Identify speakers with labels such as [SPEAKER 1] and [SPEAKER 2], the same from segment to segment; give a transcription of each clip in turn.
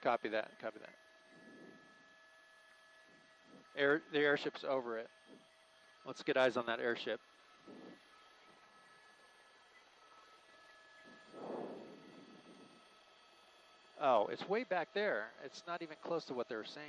[SPEAKER 1] Copy that. Copy that. The airship's over it. Let's get eyes on that airship. Oh, it's way back there. It's not even close to what they were saying.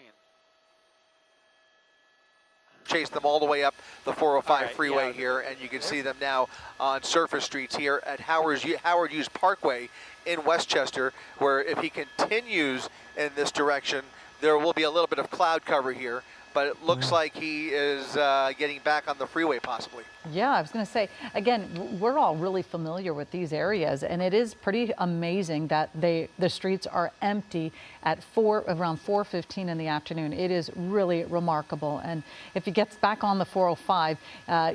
[SPEAKER 2] Chase them all the way up the 405 freeway here, and you can see them now on surface streets here at Howard Hughes Parkway in Westchester, where if he continues in this direction, there will be a little bit of cloud cover here, but it looks like he is getting back on the freeway possibly.
[SPEAKER 3] Yeah, I was going to say, again, we're all really familiar with these areas, and it is pretty amazing that the streets are empty at around 4:15 in the afternoon. It is really remarkable. And if he gets back on the 405,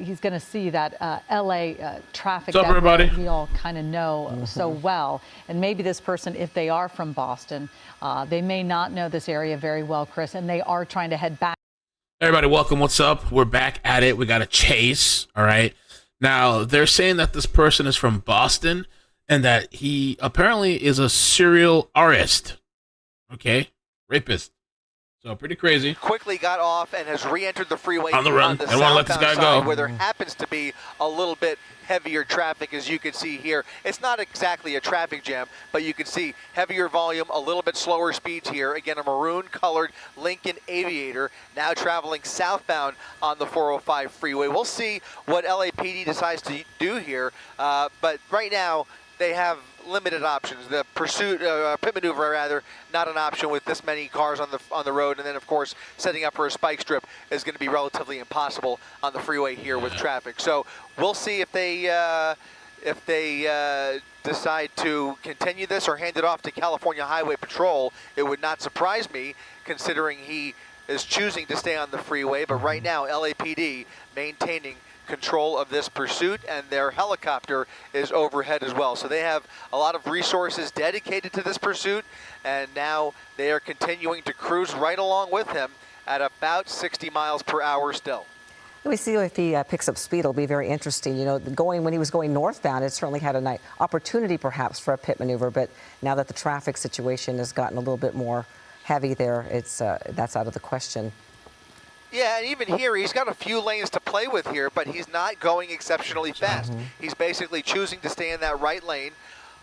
[SPEAKER 3] he's going to see that LA traffic that we all kind of know so well. And maybe this person, if they are from Boston, they may not know this area very well, Chris, and they are trying to head back.
[SPEAKER 4] Everybody, welcome. What's up? We're back at it. We got a chase. All right. Now, they're saying that this person is from Boston and that he apparently is a serial artist. Okay. Rapist. So pretty crazy.
[SPEAKER 2] Quickly got off and has re-entered the freeway
[SPEAKER 4] on the run.
[SPEAKER 2] On the
[SPEAKER 4] I want to let this guy go.
[SPEAKER 2] Where there happens to be a little bit heavier traffic, as you can see here. It's not exactly a traffic jam, but you can see heavier volume, a little bit slower speeds here. Again, a maroon-colored Lincoln Aviator now traveling southbound on the 405 freeway. We'll see what LAPD decides to do here, but right now they have limited options. The pursuit, pit maneuver rather, not an option with this many cars on the road, and then of course setting up for a spike strip is going to be relatively impossible on the freeway here with traffic. So we'll see if they decide to continue this or hand it off to California Highway Patrol. It would not surprise me, considering he is choosing to stay on the freeway. But right now, LAPD maintaining control of this pursuit, and their helicopter is overhead as well. So they have a lot of resources dedicated to this pursuit, and now they are continuing to cruise right along with him at about 60 miles per hour still.
[SPEAKER 5] We see if he picks up speed, it'll be very interesting. You know, when he was going northbound, it certainly had a nice opportunity perhaps for a pit maneuver, but now that the traffic situation has gotten a little bit more heavy there, that's out of the question.
[SPEAKER 2] Yeah, and even here, he's got a few lanes to play with here, but he's not going exceptionally fast. He's basically choosing to stay in that right lane,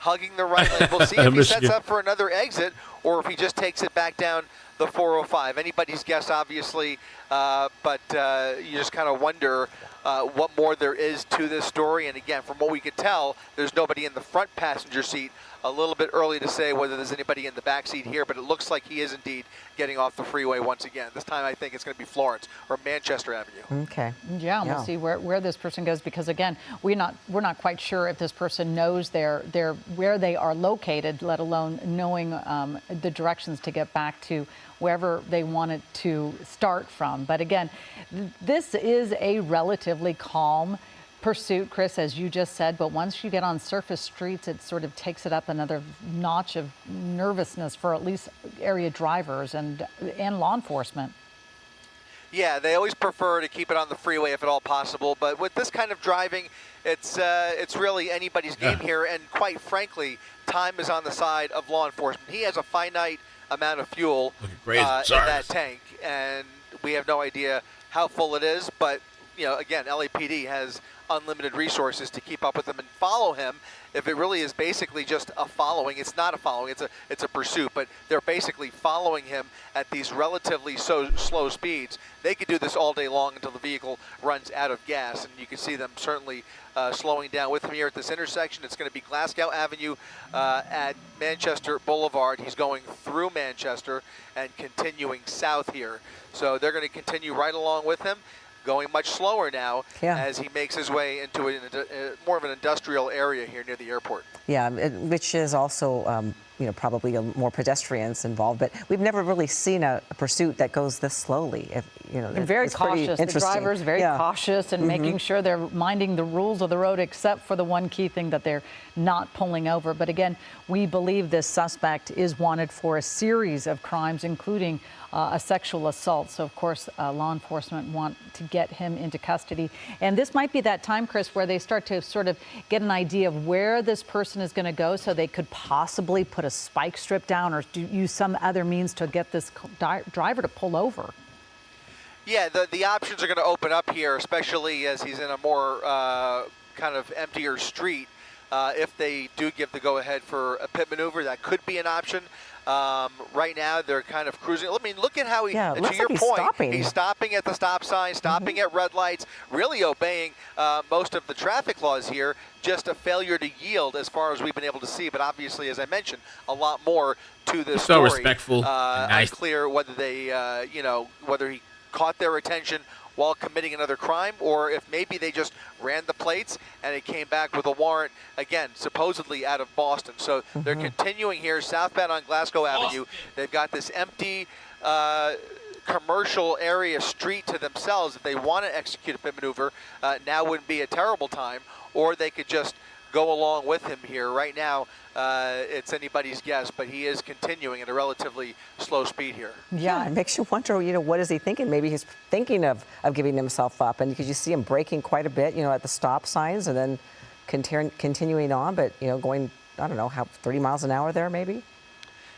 [SPEAKER 2] hugging the right lane. We'll see if he sets up for another exit or if he just takes it back down the 405. Anybody's guess, obviously, but you just kind of wonder what more there is to this story. And again, from what we could tell, there's nobody in the front passenger seat. A little bit early to say whether there's anybody in the back seat here, but it looks like he is indeed getting off the freeway once again. This time I think it's going to be Florence or Manchester Avenue.
[SPEAKER 5] Okay.
[SPEAKER 3] Yeah, we'll see where this person goes, because again, we're not quite sure if this person knows where they are located, let alone knowing the directions to get back to wherever they wanted to start from. But again, this is a relatively calm pursuit, Chris, as you just said, but once you get on surface streets, it sort of takes it up another notch of nervousness for at least area drivers and law enforcement.
[SPEAKER 2] Yeah, they always prefer to keep it on the freeway if at all possible, but with this kind of driving, it's really anybody's game here, and quite frankly, time is on the side of law enforcement. He has a finite amount of fuel in that tank, and we have no idea how full it is, but you know, again, LAPD has unlimited resources to keep up with him and follow him. If it really is basically just a following, it's not a following, it's a pursuit, but they're basically following him at these relatively slow speeds. They could do this all day long until the vehicle runs out of gas, and you can see them certainly slowing down with him here at this intersection. It's going to be Glasgow Avenue at Manchester Boulevard. He's going through Manchester and continuing south here. So they're going to continue right along with him, going much slower now as he makes his way into more of an industrial area here near the airport.
[SPEAKER 5] Yeah, which is also, you know, probably more pedestrians involved, but we've never really seen a pursuit that goes this slowly.
[SPEAKER 3] And very cautious. The driver's very cautious and making sure they're minding the rules of the road, except for the one key thing that they're not pulling over. But again, we believe this suspect is wanted for a series of crimes, including a sexual assault. So, of course, law enforcement want to get him into custody. And this might be that time, Chris, where they start to sort of get an idea of where this person is going to go, so they could possibly put put a spike strip down or use some other means to get this driver to pull over.
[SPEAKER 2] Yeah, the options are going to open up here, especially as he's in a more kind of emptier street. If they do give the go-ahead for a pit maneuver, that could be an option. Right now, they're kind of cruising. I mean, look at how he,
[SPEAKER 5] Yeah, it
[SPEAKER 2] to
[SPEAKER 5] looks
[SPEAKER 2] your
[SPEAKER 5] like
[SPEAKER 2] point, he's stopping at the stop sign, stopping at red lights, really obeying most of the traffic laws here. Just a failure to yield as far as we've been able to see. But obviously, as I mentioned, a lot more to this
[SPEAKER 4] So
[SPEAKER 2] story.
[SPEAKER 4] respectful and nice.
[SPEAKER 2] Unclear whether they, whether he caught their attention while committing another crime, or if maybe they just ran the plates and it came back with a warrant, again, supposedly out of Boston. So they're continuing here southbound on Glasgow Avenue. They've got this empty commercial area street to themselves. If they want to execute a pit maneuver, now wouldn't be a terrible time, or they could just go along with him here. Right now, it's anybody's guess, but he is continuing at a relatively slow speed here.
[SPEAKER 5] Yeah, it makes you wonder, what is he thinking? Maybe he's thinking of giving himself up. And because you see him braking quite a bit, at the stop signs and then continuing on, but, going, I don't know, 30 miles an hour there maybe?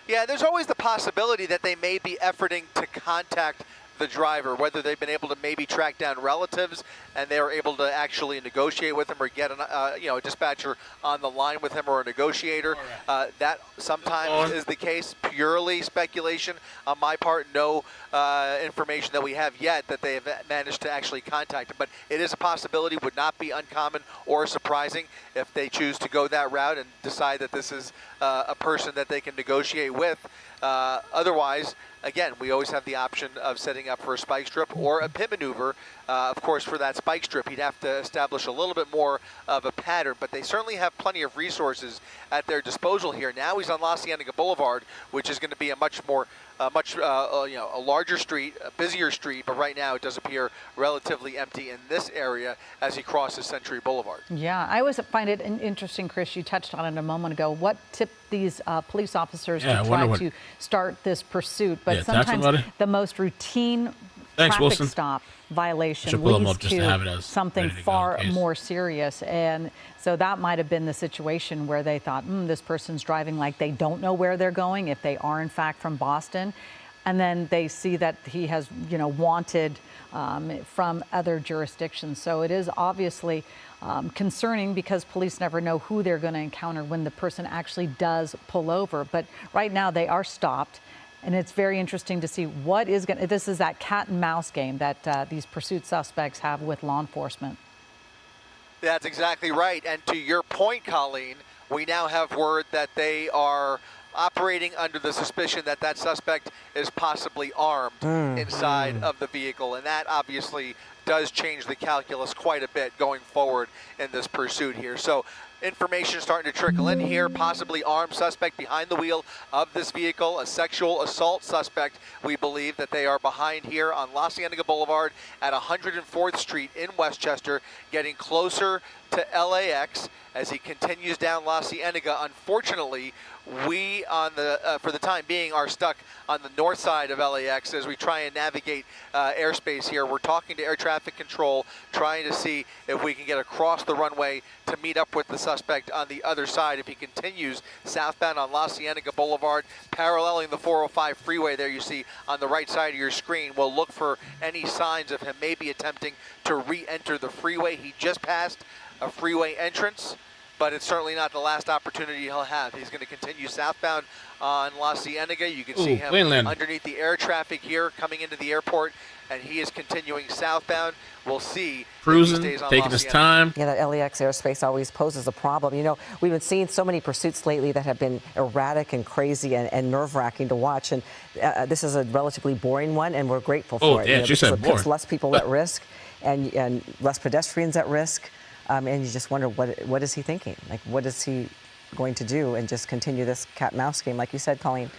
[SPEAKER 2] Yeah, there's always the possibility that they may be efforting to contact the driver, whether they've been able to maybe track down relatives and they were able to actually negotiate with him or get a dispatcher on the line with him or a negotiator. That sometimes is the case. Purely speculation on my part. No information that we have yet that they have managed to actually contact him. But it is a possibility. Would not be uncommon or surprising if they choose to go that route and decide that this is a person that they can negotiate with. Otherwise, again, we always have the option of setting up for a spike strip or a pit maneuver. Of course, for that spike strip, he'd have to establish a little bit more of a pattern, but they certainly have plenty of resources at their disposal here. Now he's on La Cienega Boulevard, which is going to be a much more, a larger street, a busier street, but right now it does appear relatively empty in this area as he crosses Century Boulevard.
[SPEAKER 3] Yeah, I always find it interesting, Chris, you touched on it a moment ago, what tipped these police officers to try to start this pursuit, but sometimes the most routine traffic stop violation leads to something far more serious. And so that might have been the situation where they thought, this person's driving like they don't know where they're going, if they are in fact from Boston. And then they see that he has, wanted from other jurisdictions. So it is obviously concerning because police never know who they're going to encounter when the person actually does pull over. But right now they are stopped. And it's very interesting to see what is going to, this is that cat and mouse game that these pursuit suspects have with law enforcement.
[SPEAKER 2] That's exactly right. And to your point, Colleen, we now have word that they are operating under the suspicion that that suspect is possibly armed inside of the vehicle. And that obviously does change the calculus quite a bit going forward in this pursuit here. So information starting to trickle in here, possibly armed suspect behind the wheel of this vehicle, a sexual assault suspect. We believe that they are behind here on La Cienega Boulevard at 104th Street in Westchester, getting closer to LAX as he continues down La Cienega. Unfortunately, we on the for the time being are stuck on the north side of LAX as we try and navigate airspace here. We're talking to air traffic control, trying to see if we can get across the runway to meet up with the suspect on the other side. If he continues southbound on La Cienega Boulevard, paralleling the 405 freeway there you see on the right side of your screen, we'll look for any signs of him maybe attempting to re-enter the freeway. He just passed a freeway entrance, but it's certainly not the last opportunity he'll have. He's going to continue southbound on La Cienega. You can see him underneath the air traffic here coming into the airport, and he is continuing southbound. We'll see.
[SPEAKER 4] Cruising, taking his time.
[SPEAKER 5] Yeah, that LAX airspace always poses a problem. We've been seeing so many pursuits lately that have been erratic and crazy and nerve-wracking to watch, and this is a relatively boring one, and we're grateful for it.
[SPEAKER 4] Yeah, she said
[SPEAKER 5] it puts less people at risk and less pedestrians at risk. And you just wonder, what is he thinking? Like, what is he going to do and just continue this cat-mouse game, like you said, Colleen?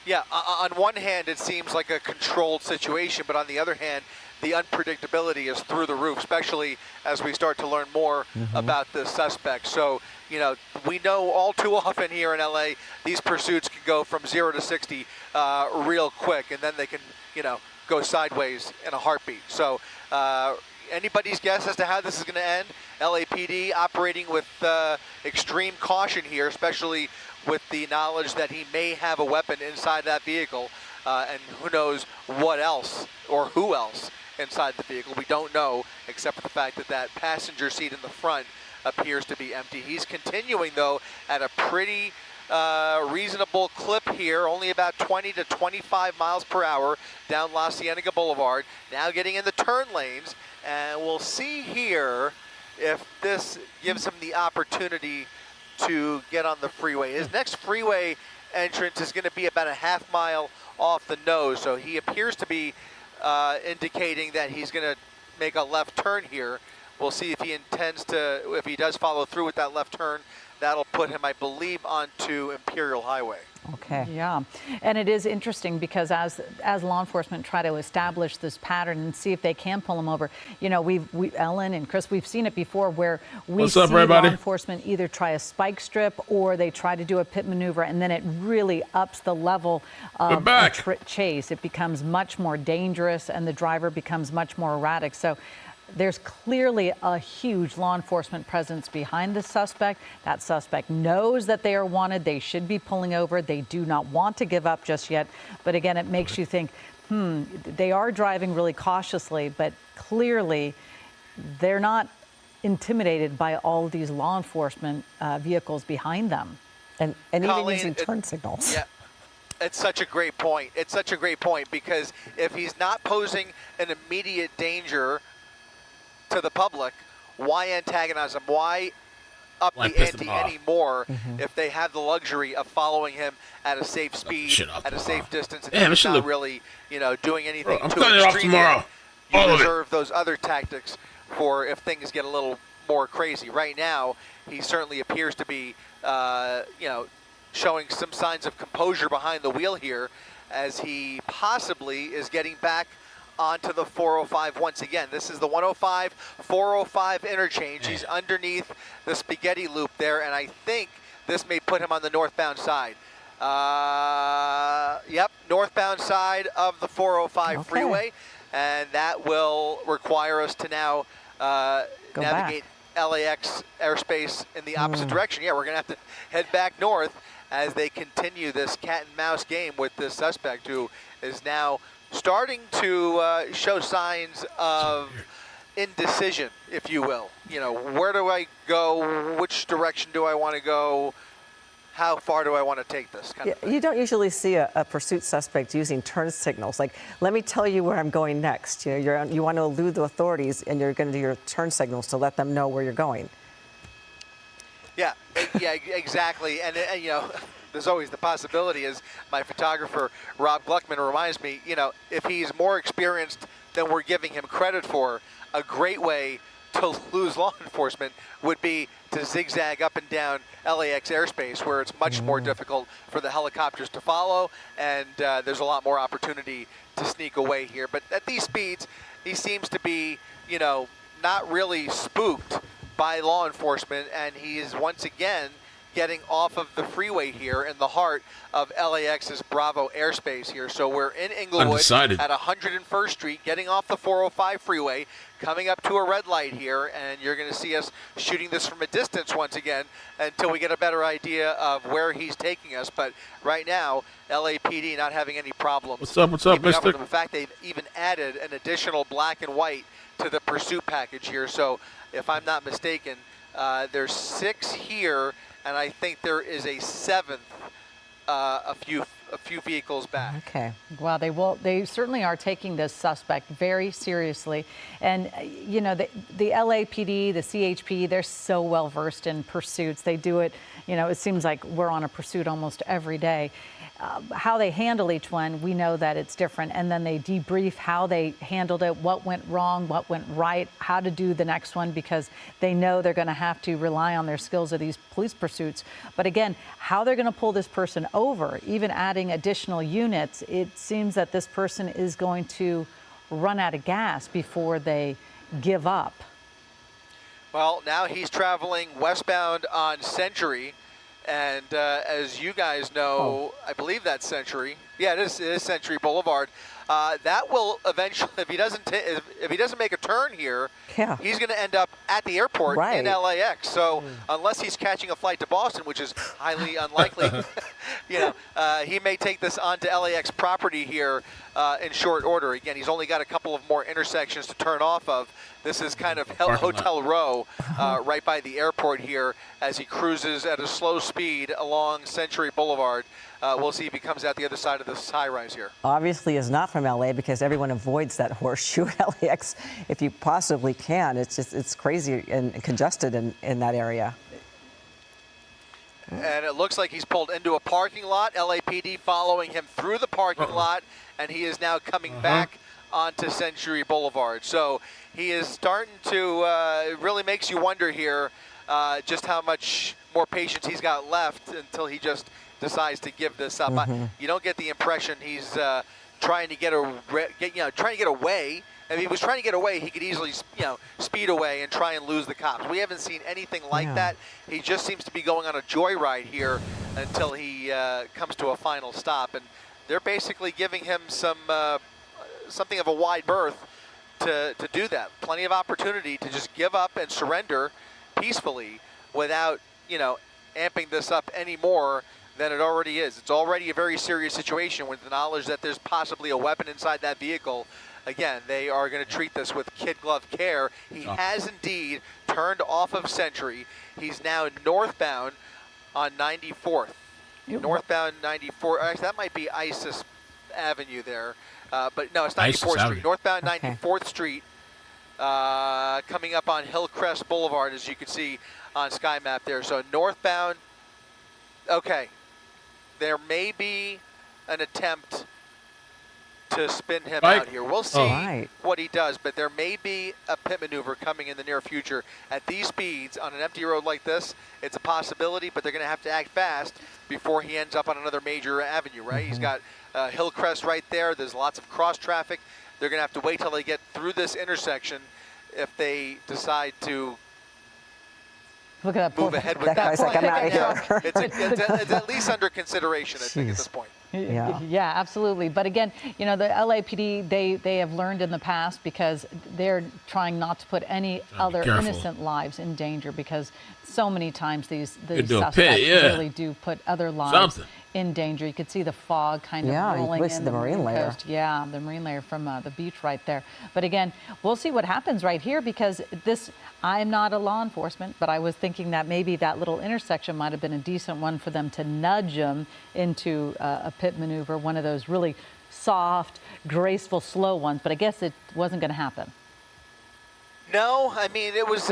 [SPEAKER 2] Yeah, on one hand, it seems like a controlled situation, but on the other hand, the unpredictability is through the roof, especially as we start to learn more about this suspect. So, we know all too often here in LA, these pursuits can go from 0 to 60 real quick, and then they can, go sideways in a heartbeat. So, anybody's guess as to how this is going to end. LAPD operating with, extreme caution here, especially with the knowledge that he may have a weapon inside that vehicle, and who knows what else or who else inside the vehicle. We don't know, except for the fact that that passenger seat in the front appears to be empty. He's continuing, though, at a pretty reasonable clip here, only about 20 to 25 miles per hour down La Cienega Boulevard. Now getting in the turn lanes, and we'll see here if this gives him the opportunity to get on the freeway. His next freeway entrance is going to be about a half mile off the nose, so he appears to be indicating that he's going to make a left turn here. We'll see if he intends to, if he does follow through with that left turn. That'll put him, I believe, onto Imperial Highway.
[SPEAKER 3] Okay. Yeah, and it is interesting because as law enforcement try to establish this pattern and see if they can pull him over, you know, Ellen and Chris, we've seen it before where we see law enforcement either try a spike strip or they try to do a pit maneuver, and then it really ups the level of a chase. It becomes much more dangerous and the driver becomes much more erratic. So there's clearly a huge law enforcement presence behind the suspect. That suspect knows that they are wanted. They should be pulling over. They do not want to give up just yet. But again, it makes you think, they are driving really cautiously, but clearly they're not intimidated by all of these law enforcement vehicles behind them.
[SPEAKER 5] And
[SPEAKER 2] Colleen,
[SPEAKER 5] even using turn signals.
[SPEAKER 2] Yeah. It's such a great point. It's such a great point because if he's not posing an immediate danger to the public, why antagonize him? Why up the ante anymore if they have the luxury of following him at a safe speed, at a safe distance, and he's not really, you know, doing anything too extreme? You reserve those other tactics for if things get a little more crazy. Right now, he certainly appears to be, you know, showing some signs of composure behind the wheel here as he possibly is getting back onto the 405 once again. This is the 105-405 interchange. He's underneath the spaghetti loop there, and I think this may put him on the northbound side. Yep, northbound side of the 405 freeway, and that will require us to now navigate LAX airspace in the opposite direction. Yeah, we're going to have to head back north as they continue this cat and mouse game with this suspect who is now starting to show signs of indecision, if you will. You know, where do I go? Which direction do I want to go? How far do I want to take this? Kind of thing.
[SPEAKER 5] You don't usually see a pursuit suspect using turn signals. Like, let me tell you where I'm going next. You know, you want to elude the authorities, and you're going to do your turn signals to let them know where you're going.
[SPEAKER 2] Yeah, yeah, exactly. And you know, there's always the possibility, as my photographer, Rob Gluckman, reminds me, you know, if he's more experienced than we're giving him credit for, a great way to lose law enforcement would be to zigzag up and down LAX airspace, where it's much more difficult for the helicopters to follow, and there's a lot more opportunity to sneak away here. But at these speeds, he seems to be, you know, not really spooked by law enforcement, and he is once again getting off of the freeway here in the heart of LAX's Bravo airspace here. So we're in Inglewood at 101st Street, getting off the 405 freeway, coming up to a red light here, and you're going to see us shooting this from a distance once again until we get a better idea of where he's taking us. But right now, LAPD not having any problems.
[SPEAKER 4] What's up, mister?
[SPEAKER 2] In fact, they've even added an additional black and white to the pursuit package here. So if I'm not mistaken, there's 6 here, and I think there is a 7th a few vehicles back.
[SPEAKER 3] Okay. Well, they certainly are taking this suspect very seriously. And, you know, the LAPD, the CHP, they're so well versed in pursuits. They do it, you know, it seems like we're on a pursuit almost every day. How they handle each one, we know that it's different. And then they debrief how they handled it, what went wrong, what went right, how to do the next one, because they know they're going to have to rely on their skills of these police pursuits. But again, how they're going to pull this person over, even adding additional units, it seems that this person is going to run out of gas before they give up.
[SPEAKER 2] Well, now he's traveling westbound on Century, And as you guys know, I believe that's Century. Yeah, it is Century Boulevard. That will eventually, if he doesn't make a turn here,
[SPEAKER 5] Yeah.
[SPEAKER 2] he's going to end up at the airport
[SPEAKER 5] Right.
[SPEAKER 2] in LAX. So unless he's catching a flight to Boston, which is highly unlikely, he may take this onto LAX property here in short order. Again, he's only got a couple of more intersections to turn off of. This is kind of Hotel Row right by the airport here as he cruises at a slow speed along Century Boulevard. We'll see if he comes out the other side of this high-rise here.
[SPEAKER 5] Obviously is not from LA because everyone avoids that horseshoe LAX if you possibly can. It's crazy and congested in that area.
[SPEAKER 2] And it looks like he's pulled into a parking lot. LAPD following him through the parking lot, and he is now coming back onto Century Boulevard. So he is starting to, it really makes you wonder here just how much more patience he's got left until he just decides to give this up. You don't get the impression he's trying to get away. If he was trying to get away, he could easily, speed away and try and lose the cops. We haven't seen anything like that. He just seems to be going on a joyride here until he comes to a final stop. And they're basically giving him some something of a wide berth to do that. Plenty of opportunity to just give up and surrender peacefully without, amping this up any more than it already is. It's already a very serious situation with the knowledge that there's possibly a weapon inside that vehicle. Again, they are going to treat this with kid glove care. He has indeed turned off of Century. He's now northbound on 94th. Northbound 94th. Actually, that might be Isis Avenue there. But no, it's 94th Street. Northbound 94th Street, coming up on Hillcrest Boulevard, as you can see on Sky Map there. So northbound, okay. There may be an attempt to spin him out here. We'll see what he does, but there may be a pit maneuver coming in the near future. At these speeds, on an empty road like this, it's a possibility, but they're going to have to act fast before he ends up on another major avenue, right? He's got Hillcrest right there. There's lots of cross traffic. They're going to have to wait till they get through this intersection if they decide to
[SPEAKER 3] Look at that
[SPEAKER 2] move ahead with that.
[SPEAKER 5] Like, I'm out of here.
[SPEAKER 2] It's at least under consideration, I think, at this point.
[SPEAKER 3] Yeah, absolutely. But again, the LAPD, they have learned in the past because they're trying not to put any other innocent lives in danger because so many times these suspects really do put other lives in danger. You could see the fog kind of rolling in.
[SPEAKER 5] The marine layer.
[SPEAKER 3] Coast. Yeah, the marine layer from the beach right there. But again, we'll see what happens right here because I'm not a law enforcement, but I was thinking that maybe that little intersection might have been a decent one for them to nudge him into a pit maneuver, one of those really soft, graceful, slow ones. But I guess it wasn't going to happen.
[SPEAKER 2] No, I mean, it was,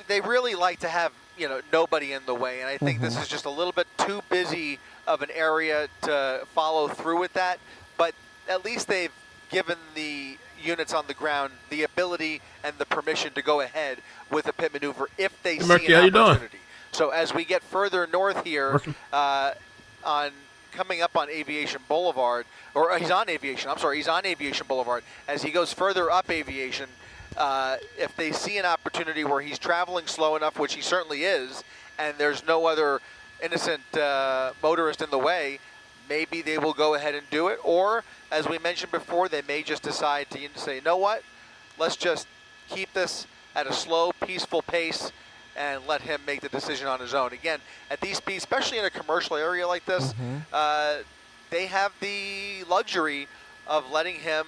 [SPEAKER 2] they really like to have, nobody in the way. And I think this is just a little bit too busy of an area to follow through with that. But at least they've given the units on the ground the ability and the permission to go ahead with a pit maneuver if they see an opportunity. So as we get further north here, coming up on Aviation Boulevard, or he's on Aviation Boulevard. As he goes further up Aviation, if they see an opportunity where he's traveling slow enough, which he certainly is, and there's no other innocent motorist in the way, maybe they will go ahead and do it. Or, as we mentioned before, they may just decide to say, you know what, let's just keep this at a slow, peaceful pace and let him make the decision on his own. Again, at these speeds, especially in a commercial area like this, they have the luxury of letting him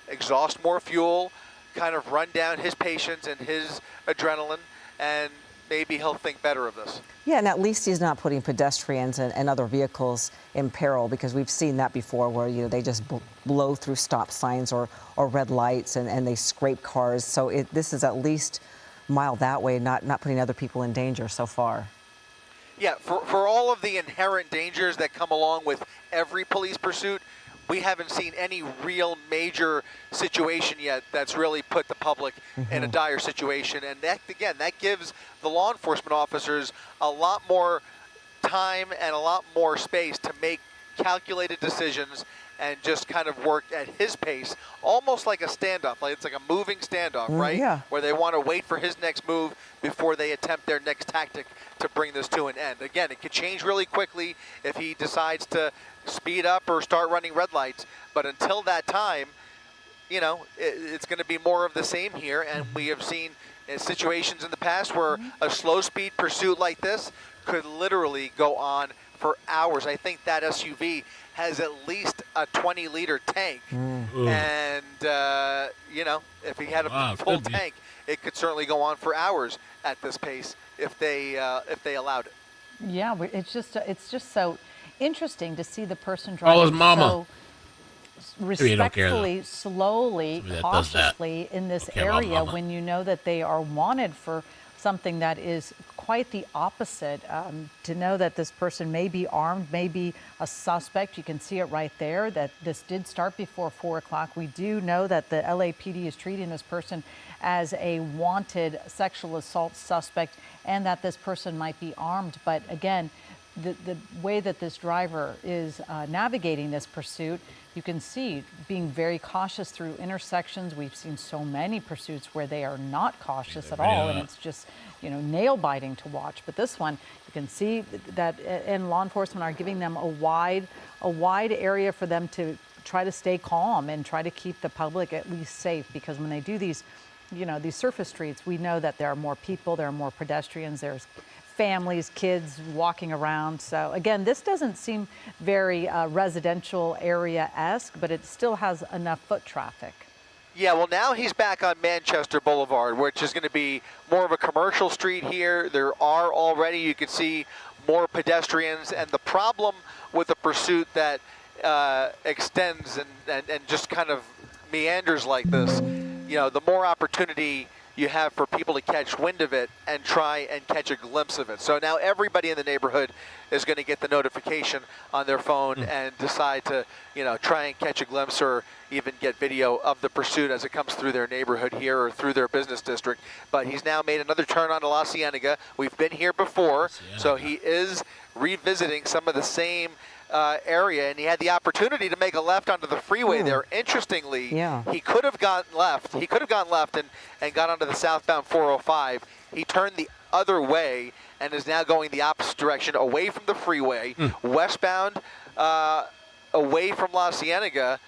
[SPEAKER 2] exhaust more fuel, kind of run down his patience and his adrenaline, and maybe he'll think better of this.
[SPEAKER 5] Yeah, and at least he's not putting pedestrians and other vehicles in peril because we've seen that before where, they just blow through stop signs or red lights and they scrape cars. So this is at least mild that way, not putting other people in danger so far.
[SPEAKER 2] Yeah, for all of the inherent dangers that come along with every police pursuit, we haven't seen any real major situation yet that's really put the public in a dire situation. And that, again, that gives the law enforcement officers a lot more time and a lot more space to make calculated decisions and just kind of work at his pace, almost like a standoff. Like it's like a moving standoff, right?
[SPEAKER 5] Yeah.
[SPEAKER 2] Where they want to wait for his next move before they attempt their next tactic to bring this to an end. Again, it could change really quickly if he decides to speed up or start running red lights. But until that time, you know, it's going to be more of the same here. And we have seen situations in the past where a slow speed pursuit like this could literally go on for hours. I think that SUV has at least a 20-liter tank. And, you know, if he had a full tank, it could certainly go on for hours at this pace if they allowed it.
[SPEAKER 3] Yeah, it's just so interesting to see the person driving
[SPEAKER 4] his mama.
[SPEAKER 3] so
[SPEAKER 4] you don't care,
[SPEAKER 3] respectfully, slowly,
[SPEAKER 4] Somebody that does that.
[SPEAKER 3] cautiously in this
[SPEAKER 4] Don't care about
[SPEAKER 3] area
[SPEAKER 4] mama.
[SPEAKER 3] when you know that they are wanted for something that is quite the opposite. To know that this person may be armed, may be a suspect, you can see it right there, that this did start before 4 o'clock. We do know that the LAPD is treating this person as a wanted sexual assault suspect and that this person might be armed. But again, the way that this driver is navigating this pursuit, you can see being very cautious through intersections. We've seen so many pursuits where they are not cautious at all, and it's just, you know, nail biting to watch. But this one, you can see that, and law enforcement are giving them a wide area for them to try to stay calm and try to keep the public at least safe, because when they do these, you know, these surface streets, we know that there are more people, there are more pedestrians, there's families, kids walking around. So again, this doesn't seem very residential area-esque, but it still has enough foot traffic.
[SPEAKER 2] Yeah, well, now he's back on Manchester Boulevard, which is going to be more of a commercial street here. There are already, you can see, more pedestrians. And the problem with a pursuit that extends and just kind of meanders like this, you know, the more opportunity you have for people to catch wind of it and try and catch a glimpse of it. So now everybody in the neighborhood is going to get the notification on their phone and decide to, you know, try and catch a glimpse or even get video of the pursuit as it comes through their neighborhood here or through their business district. But he's now made another turn onto La Cienega. We've been here before, so he is revisiting some of the same area, and he had the opportunity to make a left onto the freeway there. Interestingly, he could have gone left. He could have gone left and got onto the southbound 405. He turned the other way and is now going the opposite direction, away from the freeway, westbound, away from La Cienega.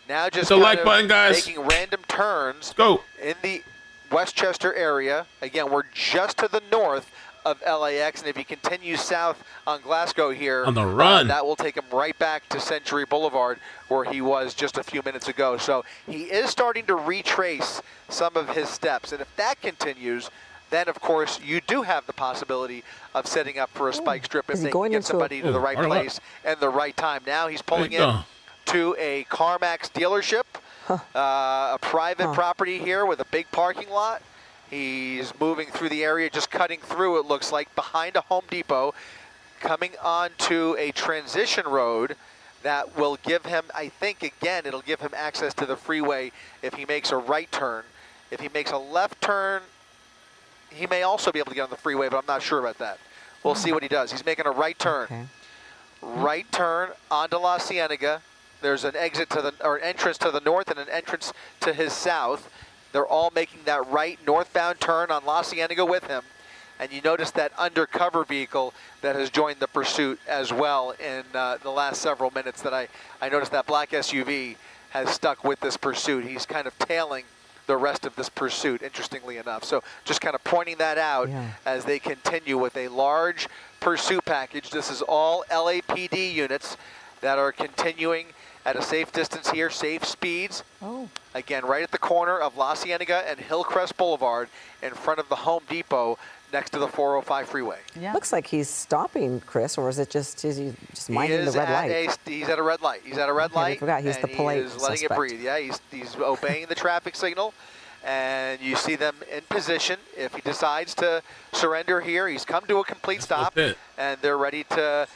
[SPEAKER 2] Now just
[SPEAKER 4] the like button, guys.
[SPEAKER 2] Making random turns
[SPEAKER 4] Go.
[SPEAKER 2] in the Westchester area. Again, we're just to the north of LAX, and if he continues south on Glasgow here,
[SPEAKER 4] on the run,
[SPEAKER 2] that will take him right back to Century Boulevard where he was just a few minutes ago. So he is starting to retrace some of his steps, and if that continues, then of course you do have the possibility of setting up for a spike strip if they can get somebody to the right place and the right time. Now he's pulling in to a CarMax dealership, a private property here with a big parking lot. He's moving through the area, just cutting through, it looks like, behind a Home Depot, coming onto a transition road that will give him, I think, again, it'll give him access to the freeway if he makes a right turn. If he makes a left turn, he may also be able to get on the freeway, but I'm not sure about that. We'll see what he does. He's making a right turn.
[SPEAKER 5] Okay.
[SPEAKER 2] Right turn onto La Cienega. There's an exit to the, or an entrance to the north and an entrance to his south. They're all making that right northbound turn on La Cienega with him. And you notice that undercover vehicle that has joined the pursuit as well in the last several minutes that I noticed that black SUV has stuck with this pursuit. He's kind of tailing the rest of this pursuit, interestingly enough. So just kind of pointing that out as they continue with a large pursuit package. This is all LAPD units that are continuing at a safe distance here, safe speeds. Again, right at the corner of La Cienega and Hillcrest Boulevard in front of the Home Depot next to the 405 freeway.
[SPEAKER 5] Looks like he's stopping, Chris, or is he just minding the red light?
[SPEAKER 2] He's at a red light. He's at a red light.
[SPEAKER 5] I forgot he's the polite
[SPEAKER 2] He's letting
[SPEAKER 5] suspect.
[SPEAKER 2] it breathe. Yeah, he's obeying the traffic signal. And you see them in position. If he decides to surrender here, he's come to a complete stop, and they're ready to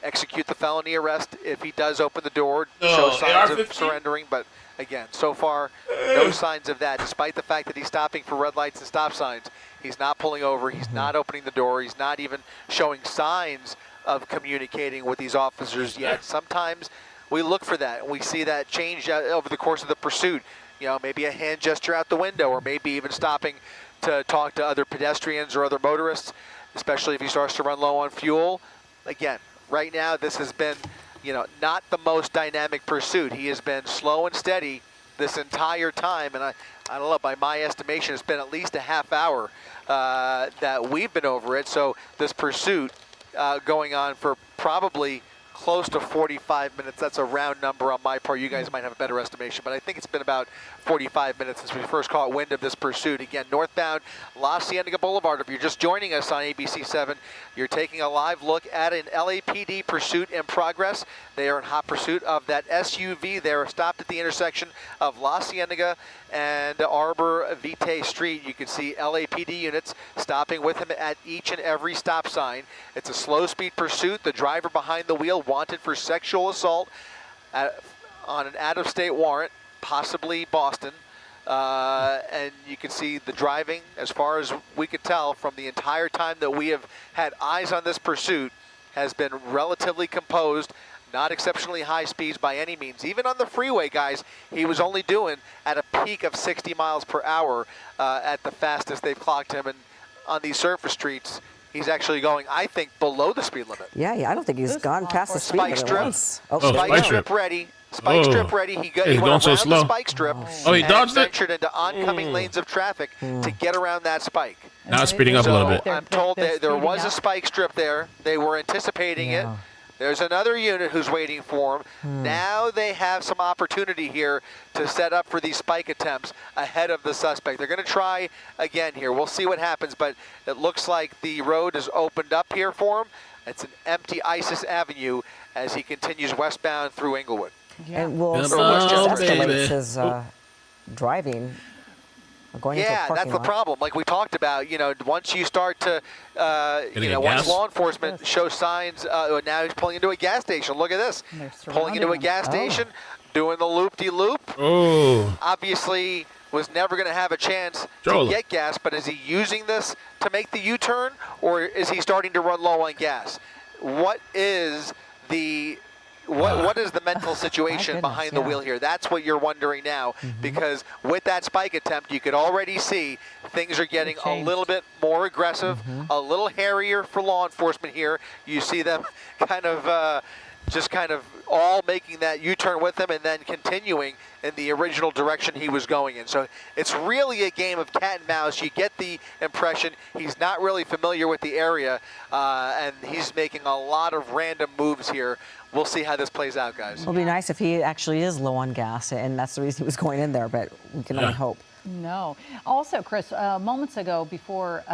[SPEAKER 2] execute the felony arrest if he does open the door, show signs of surrendering. But again, so far, no signs of that, despite the fact that he's stopping for red lights and stop signs. He's not pulling over. He's not opening the door. He's not even showing signs of communicating with these officers yet. Sometimes we look for that, and we see that change over the course of the pursuit. You know, maybe a hand gesture out the window, or maybe even stopping to talk to other pedestrians or other motorists, especially if he starts to run low on fuel. Again, right now, this has been, you know, not the most dynamic pursuit. He has been slow and steady this entire time, and I don't know, by my estimation, it's been at least a half hour that we've been over it. So this pursuit going on for probably close to 45 minutes. That's a round number on my part. You guys might have a better estimation, but I think it's been about 45 minutes since we first caught wind of this pursuit. Again, northbound La Cienega Boulevard. If you're just joining us on ABC7, you're taking a live look at an LAPD pursuit in progress. They are in hot pursuit of that SUV. They're stopped at the intersection of La Cienega and Arbor Vitae Street. You can see LAPD units stopping with him at each and every stop sign. It's a slow-speed pursuit. The driver behind the wheel wanted for sexual assault on an out-of-state warrant, possibly Boston. And you can see the driving, as far as we could tell from the entire time that we have had eyes on this pursuit, has been relatively composed. Not exceptionally high speeds by any means. Even on the freeway, guys, he was only doing at a peak of 60 miles per hour at the fastest they've clocked him. And on these surface streets, he's actually going, I think, below the speed limit.
[SPEAKER 5] Yeah, I don't think he's gone past the speed
[SPEAKER 2] Spike
[SPEAKER 5] limit
[SPEAKER 2] strip.
[SPEAKER 5] once.
[SPEAKER 2] Spike strip ready. Spike strip ready. He
[SPEAKER 4] He's
[SPEAKER 2] went
[SPEAKER 4] going so
[SPEAKER 2] around
[SPEAKER 4] slow.
[SPEAKER 2] the spike strip
[SPEAKER 4] Oh, he
[SPEAKER 2] and
[SPEAKER 4] dodged it?
[SPEAKER 2] ventured into oncoming lanes of traffic to get around that spike.
[SPEAKER 4] Now it's speeding up a little
[SPEAKER 2] So
[SPEAKER 4] bit.
[SPEAKER 2] I'm told that there was a spike strip there. They were anticipating it. There's another unit who's waiting for him. Now they have some opportunity here to set up for these spike attempts ahead of the suspect. They're going to try again here. We'll see what happens, but it looks like the road is opened up here for him. It's an empty Isis Avenue as he continues westbound through Inglewood.
[SPEAKER 5] And will
[SPEAKER 4] Come
[SPEAKER 5] just
[SPEAKER 4] on,
[SPEAKER 5] escalate
[SPEAKER 4] baby.
[SPEAKER 5] his driving. Going into a
[SPEAKER 2] Yeah,
[SPEAKER 5] parking
[SPEAKER 2] that's the
[SPEAKER 5] lot.
[SPEAKER 2] problem. Like we talked about, you know, once you start to, you know, once
[SPEAKER 4] gas?
[SPEAKER 2] law enforcement shows signs, now he's pulling into a gas station. Look at this.
[SPEAKER 3] And they're
[SPEAKER 2] Pulling into a
[SPEAKER 3] surrounding
[SPEAKER 2] gas
[SPEAKER 3] him.
[SPEAKER 2] station, doing the loop-de-loop.
[SPEAKER 4] Oh,
[SPEAKER 2] Obviously was never going to have a chance
[SPEAKER 4] Joel.
[SPEAKER 2] to get gas, but is he using this to make the U-turn, or is he starting to run low on gas? What is the what is the mental situation
[SPEAKER 3] goodness,
[SPEAKER 2] behind the
[SPEAKER 3] yeah.
[SPEAKER 2] wheel here? That's what you're wondering now, because with that spike attempt, you could already see things are getting a
[SPEAKER 3] changed.
[SPEAKER 2] little bit more aggressive, a little hairier for law enforcement here. You see them kind of just kind of all making that U-turn with him and then continuing in the original direction he was going in. So it's really a game of cat and mouse. You get the impression he's not really familiar with the area, and he's making a lot of random moves here. We'll see how this plays out, guys.
[SPEAKER 5] It'll be nice if he actually is low on gas, and that's the reason he was going in there, but we can only hope.
[SPEAKER 3] No. Also, Chris, moments ago, before,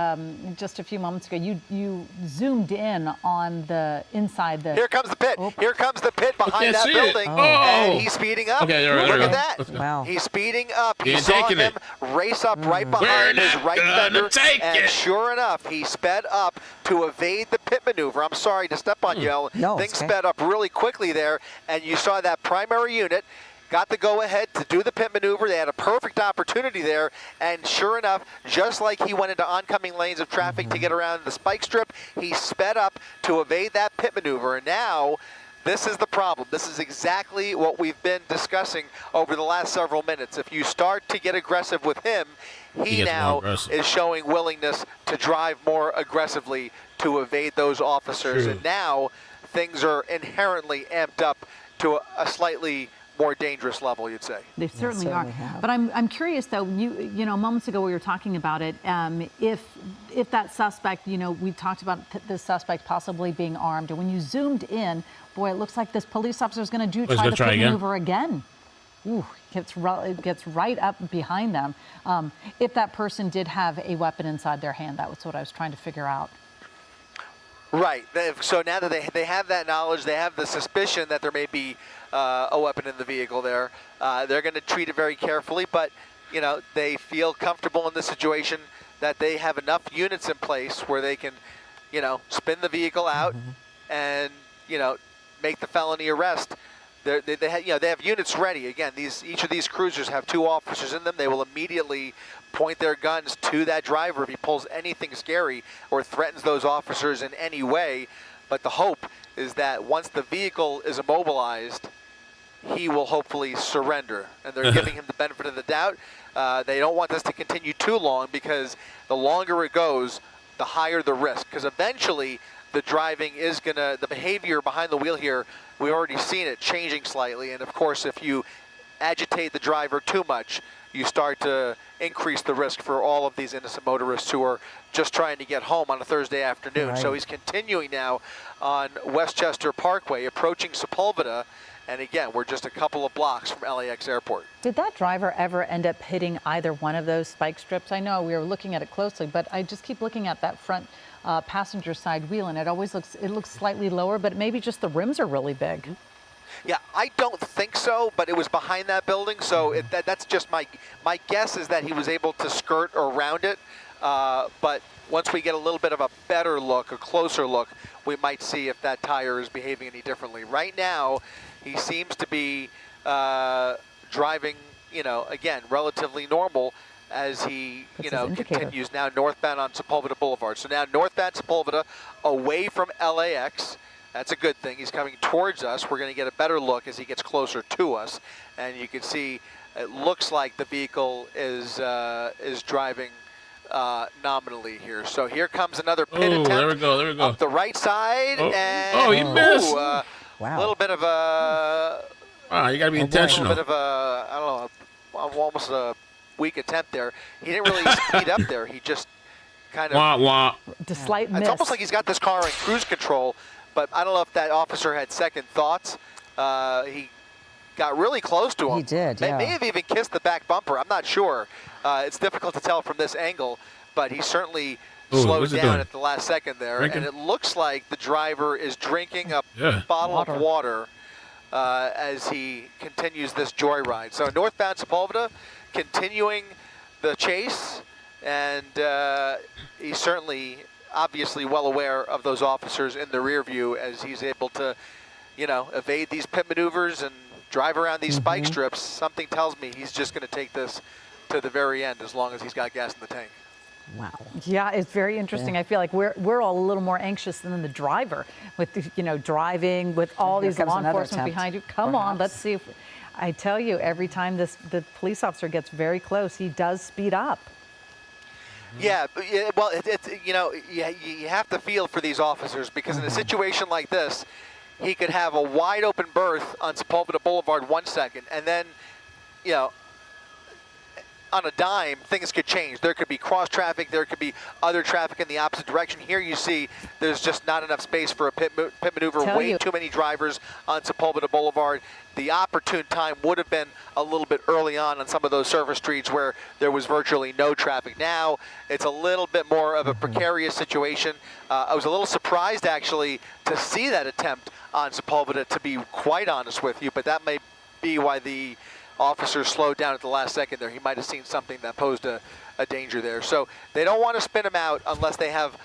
[SPEAKER 3] just a few moments ago, you zoomed in on the inside the.
[SPEAKER 2] Here comes the pit.
[SPEAKER 3] Oh.
[SPEAKER 2] Here comes the pit behind
[SPEAKER 4] can't
[SPEAKER 2] that
[SPEAKER 4] see it.
[SPEAKER 2] building.
[SPEAKER 4] Oh.
[SPEAKER 2] And he's speeding up.
[SPEAKER 4] Okay, all right,
[SPEAKER 2] Look
[SPEAKER 4] all
[SPEAKER 2] at
[SPEAKER 4] right.
[SPEAKER 2] that.
[SPEAKER 5] Wow.
[SPEAKER 2] He's speeding up.
[SPEAKER 4] He
[SPEAKER 2] He
[SPEAKER 4] ain't
[SPEAKER 2] saw
[SPEAKER 4] taking
[SPEAKER 2] him
[SPEAKER 4] it.
[SPEAKER 2] race up right
[SPEAKER 4] We're
[SPEAKER 2] behind his
[SPEAKER 4] not
[SPEAKER 2] right
[SPEAKER 4] gonna
[SPEAKER 2] fender.
[SPEAKER 4] take
[SPEAKER 2] And
[SPEAKER 4] it.
[SPEAKER 2] sure enough, he sped up to evade the pit maneuver. I'm sorry to step on you, Ellen.
[SPEAKER 5] No,
[SPEAKER 2] Things
[SPEAKER 5] it's okay.
[SPEAKER 2] sped up really quickly there, and you saw that primary unit got the go-ahead to do the pit maneuver. They had a perfect opportunity there, and sure enough, just like he went into oncoming lanes of traffic to get around the spike strip, he sped up to evade that pit maneuver. And now, this is the problem. This is exactly what we've been discussing over the last several minutes. If you start to get aggressive with him,
[SPEAKER 4] He
[SPEAKER 2] he
[SPEAKER 4] gets more
[SPEAKER 2] now
[SPEAKER 4] aggressive.
[SPEAKER 2] is showing willingness to drive more aggressively to evade those officers.
[SPEAKER 4] True.
[SPEAKER 2] And now, things are inherently amped up to a slightly more dangerous level, you'd say.
[SPEAKER 3] They certainly
[SPEAKER 5] certainly
[SPEAKER 3] are.
[SPEAKER 5] have.
[SPEAKER 3] But I'm curious though. You know, moments ago we were talking about it. If that suspect, you know, we talked about the suspect possibly being armed, and when you zoomed in, boy, it looks like this police officer is going to
[SPEAKER 4] he's
[SPEAKER 3] try
[SPEAKER 4] gonna
[SPEAKER 3] the
[SPEAKER 4] try
[SPEAKER 3] pit
[SPEAKER 4] again?
[SPEAKER 3] maneuver again. Ooh, gets right up behind them. If that person did have a weapon inside their hand, that was what I was trying to figure out.
[SPEAKER 2] Right. So now that they have that knowledge, they have the suspicion that there may be a weapon in the vehicle there. They're going to treat it very carefully, but you know, they feel comfortable in this situation that they have enough units in place where they can, you know, spin the vehicle out and, you know, make the felony arrest. They have units ready. Again, each of these cruisers have 2 officers in them. They will immediately point their guns to that driver if he pulls anything scary or threatens those officers in any way. But the hope is that once the vehicle is immobilized, he will hopefully surrender. And they're giving him the benefit of the doubt. They don't want this to continue too long, because the longer it goes, the higher the risk. Because eventually the driving is the behavior behind the wheel here, we've already seen it changing slightly. And of course, if you agitate the driver too much, you start to increase the risk for all of these innocent motorists who are just trying to get home on a Thursday afternoon.
[SPEAKER 5] Right.
[SPEAKER 2] So he's continuing now on Westchester Parkway, approaching Sepulveda. And again, we're just a couple of blocks from LAX Airport.
[SPEAKER 3] Did that driver ever end up hitting either one of those spike strips? I know we were looking at it closely, but I just keep looking at that front passenger side wheel, and it looks slightly lower, but maybe just the rims are really big.
[SPEAKER 2] Yeah, I don't think so, but it was behind that building, so that's just my guess is that he was able to skirt around it. But once we get a little bit of a better look, a closer look, we might see if that tire is behaving any differently. Right now, he seems to be driving, again, relatively normal as he, continues now northbound on Sepulveda Boulevard. So now northbound Sepulveda, away from LAX. That's a good thing. He's coming towards us. We're going to get a better look as he gets closer to us, and you can see it looks like the vehicle is driving nominally here. So here comes another pit attempt.
[SPEAKER 4] There we go.
[SPEAKER 2] Up the right side,
[SPEAKER 4] and he missed.
[SPEAKER 2] A
[SPEAKER 5] Wow.
[SPEAKER 2] little bit of a.
[SPEAKER 4] Wow, you got to be intentional.
[SPEAKER 2] A little bit of a, I don't know, almost a weak attempt there. He didn't really speed up there. He just kind of.
[SPEAKER 3] The slight miss.
[SPEAKER 2] It's almost like he's got this car in cruise control. But I don't know if that officer had second thoughts. He got really close to him.
[SPEAKER 5] He did, yeah.
[SPEAKER 2] May have even kissed the back bumper. I'm not sure. It's difficult to tell from this angle, but he certainly slowed down at the last second there.
[SPEAKER 4] Drinking?
[SPEAKER 2] And it looks like the driver is drinking a bottle of water as he continues this joyride. So northbound Sepulveda, continuing the chase, and he's certainly obviously well aware of those officers in the rear view as he's able to, evade these pit maneuvers and drive around these spike strips. Something tells me he's just going to take this to the very end as long as he's got gas in the tank.
[SPEAKER 5] Wow.
[SPEAKER 3] Yeah, it's very interesting.
[SPEAKER 5] Yeah.
[SPEAKER 3] I feel like we're all a little more anxious than the driver with driving with all
[SPEAKER 5] Here
[SPEAKER 3] these
[SPEAKER 5] comes
[SPEAKER 3] law
[SPEAKER 5] another
[SPEAKER 3] enforcement
[SPEAKER 5] attempt,
[SPEAKER 3] behind you. Come on,
[SPEAKER 5] perhaps.
[SPEAKER 3] let's see if I tell you, every time the police officer gets very close, he does speed up.
[SPEAKER 2] Yeah, well, you have to feel for these officers, because in a situation like this, he could have a wide open berth on Sepulveda Boulevard 1 second, and then, on a dime, things could change. There could be cross traffic, there could be other traffic in the opposite direction. Here you see there's just not enough space for a pit maneuver, way too many drivers on Sepulveda Boulevard. The opportune time would have been a little bit early on some of those surface streets where there was virtually no traffic. Now it's a little bit more of a precarious situation. I was a little surprised actually to see that attempt on Sepulveda, to be quite honest with you, but that may be why the officer slowed down at the last second there. He might have seen something that posed a danger there. So they don't want to spin him out unless they have,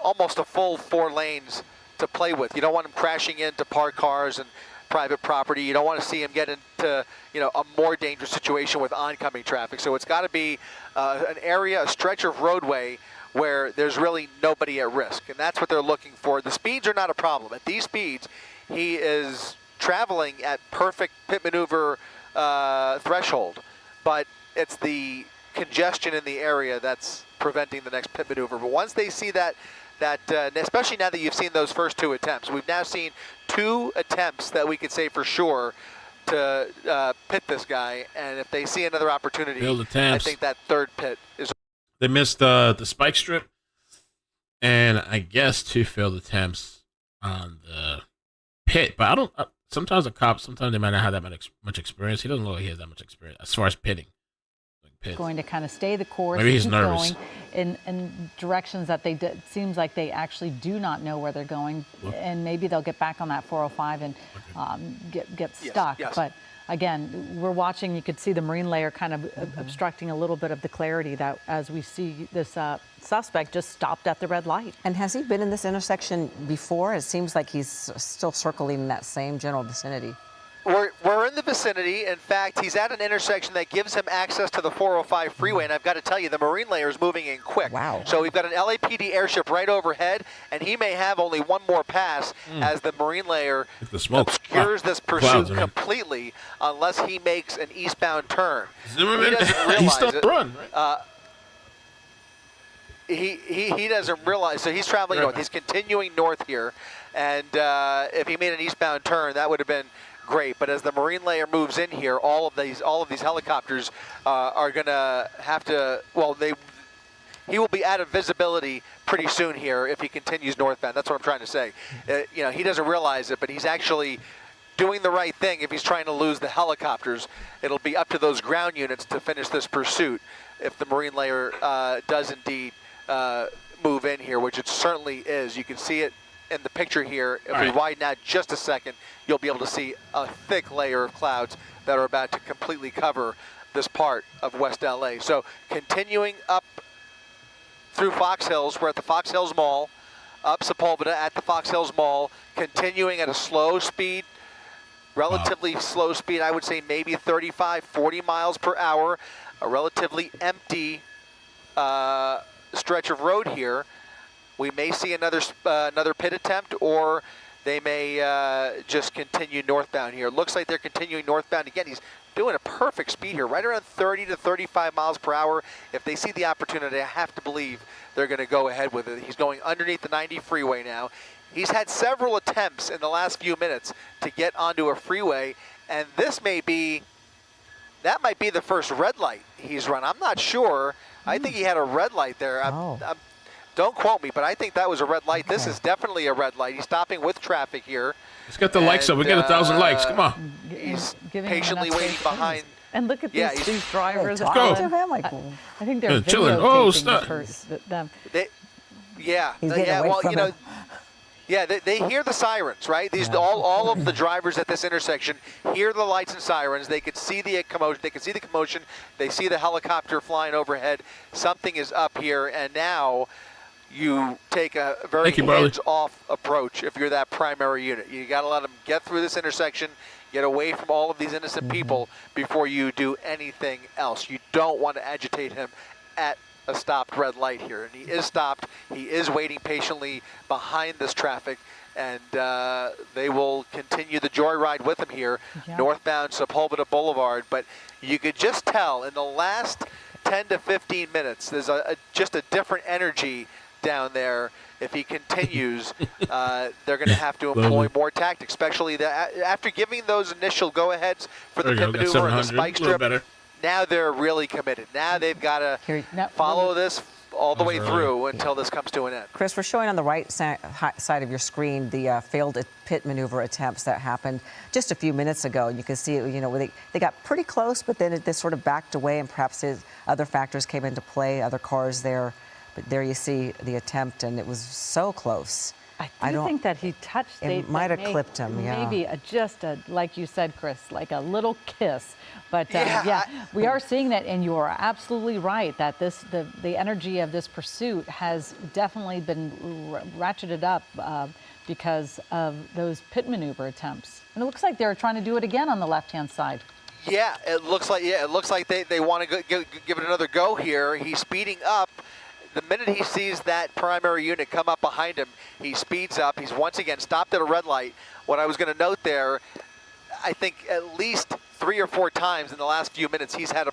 [SPEAKER 2] almost a full 4 lanes to play with. You don't want him crashing into parked cars and private property. You don't want to see him get into, a more dangerous situation with oncoming traffic. So it's got to be an area, a stretch of roadway where there's really nobody at risk. And that's what they're looking for. The speeds are not a problem. At these speeds, he is traveling at perfect pit maneuver threshold, but it's the congestion in the area that's preventing the next pit maneuver. But once they see that, especially now that you've seen those first 2 attempts, we've now seen 2 attempts that we could say for sure to pit this guy, and if they see another opportunity, I think that 3rd pit is.
[SPEAKER 4] They missed the spike strip, and I guess 2 failed attempts on the pit, but I don't. Sometimes the cops, sometimes they might not have that much experience. He doesn't look like he has that much experience as far as pitting.
[SPEAKER 3] Going to kind of stay the course.
[SPEAKER 4] Maybe he's
[SPEAKER 3] keep
[SPEAKER 4] nervous.
[SPEAKER 3] Going in directions that it seems like they actually do not know where they're going, and maybe they'll get back on that 405 and get stuck.
[SPEAKER 2] Yes.
[SPEAKER 3] But again, we're watching. You could see the marine layer kind of obstructing a little bit of the clarity that as we see this suspect just stopped at the red light.
[SPEAKER 5] And has he been in this intersection before? It seems like he's still circling in that same general vicinity.
[SPEAKER 2] We're in in the vicinity. In fact, he's at an intersection that gives him access to the 405 freeway, and I've got to tell you, the Marine layer is moving in quick.
[SPEAKER 5] Wow.
[SPEAKER 2] So we've got an LAPD airship right overhead, and he may have only one more pass as the Marine layer
[SPEAKER 4] The smoke.
[SPEAKER 2] obscures this pursuit
[SPEAKER 4] Clouds, I mean.
[SPEAKER 2] completely unless he makes an eastbound turn.
[SPEAKER 4] Zimmerman,
[SPEAKER 2] He doesn't
[SPEAKER 4] he's
[SPEAKER 2] realize
[SPEAKER 4] still
[SPEAKER 2] it.
[SPEAKER 4] run, right?
[SPEAKER 2] He doesn't realize, so he's traveling north. He's continuing north here, and if he made an eastbound turn, that would have been great. But as the Marine layer moves in here, all of these helicopters are going to have to. Well, he will be out of visibility pretty soon here if he continues northbound. That's what I'm trying to say. He doesn't realize it, but he's actually doing the right thing. If he's trying to lose the helicopters, it'll be up to those ground units to finish this pursuit if the Marine layer does indeed move in here, which it certainly is. You can see it in the picture here. If we widen out just a second, you'll be able to see a thick layer of clouds that are about to completely cover this part of West LA. So continuing up through Fox Hills, we're at the Fox Hills Mall, up Sepulveda at the Fox Hills Mall, continuing at a slow speed, relatively slow speed, I would say maybe 35, 40 miles per hour, a relatively empty stretch of road here. We may see another pit attempt, or they may just continue northbound here. It looks like they're continuing northbound. Again, he's doing a perfect speed here, right around 30 to 35 miles per hour. If they see the opportunity, I have to believe they're going to go ahead with it. He's going underneath the 90 freeway now. He's had several attempts in the last few minutes to get onto a freeway, and that might be the first red light he's run. I'm not sure. I think he had a red light there. Don't quote me, but I think that was a red light. Okay. This is definitely a red light. He's stopping with traffic here.
[SPEAKER 4] Let's get the likes up. We get 1,000 likes. Come on.
[SPEAKER 2] He's patiently waiting behind.
[SPEAKER 3] And look at these drivers.
[SPEAKER 5] Let's go.
[SPEAKER 3] I think they're
[SPEAKER 4] chilling.
[SPEAKER 3] videotaping
[SPEAKER 4] Oh, stop.
[SPEAKER 3] them.
[SPEAKER 2] They hear the sirens, right? All of the drivers at this intersection hear the lights and sirens. They could see the commotion. They can see the commotion. They see the helicopter flying overhead. Something is up here, and now you take a very hands-off approach if you're that primary unit. You got to let them get through this intersection, get away from all of these innocent people before you do anything else. You don't want to agitate him at a stopped red light here. And he is stopped. He is waiting patiently behind this traffic, and they will continue the joyride with him here, northbound Sepulveda Boulevard. But you could just tell in the last 10 to 15 minutes, there's just a different energy down there. If he continues, they're going to have to employ more tactics, especially after giving those initial go-aheads for the pit maneuver and the spike strip. Now they're really committed. Now they've got to follow this all the way through until this comes to an end.
[SPEAKER 5] Chris, we're showing on the right side of your screen the failed pit maneuver attempts that happened just a few minutes ago. And you can see, they got pretty close, but then it sort of backed away, and perhaps other factors came into play, other cars there. But there you see the attempt, and it was so close.
[SPEAKER 3] I do think that he touched.
[SPEAKER 5] It might have clipped him,
[SPEAKER 3] Maybe like you said, Chris, like a little kiss. But we are seeing that, and you are absolutely right that the energy of this pursuit has definitely been ratcheted up because of those pit maneuver attempts. And it looks like they're trying to do it again on the left-hand side.
[SPEAKER 2] Yeah, it looks like they want to give it another go here. He's speeding up. The minute he sees that primary unit come up behind him, he speeds up. He's once again stopped at a red light. What I was going to note there, I think at least 3 or 4 times in the last few minutes, he's had a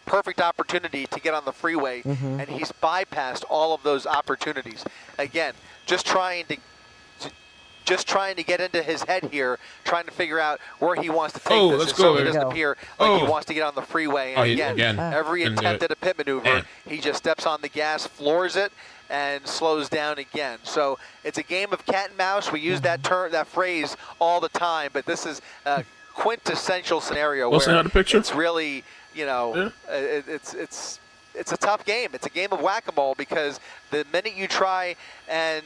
[SPEAKER 2] perfect opportunity to get on the freeway, and he's bypassed all of those opportunities. Again, just trying to get into his head here, trying to figure out where he wants to take this.
[SPEAKER 4] Let's go.
[SPEAKER 2] It doesn't appear like he wants to get on the freeway. And again, every attempt at a pit maneuver, he just steps on the gas, floors it, and slows down again. So it's a game of cat and mouse. We use that phrase all the time, but this is a quintessential scenario where it's really, it's a tough game. It's a game of whack-a-mole, because the minute you try and,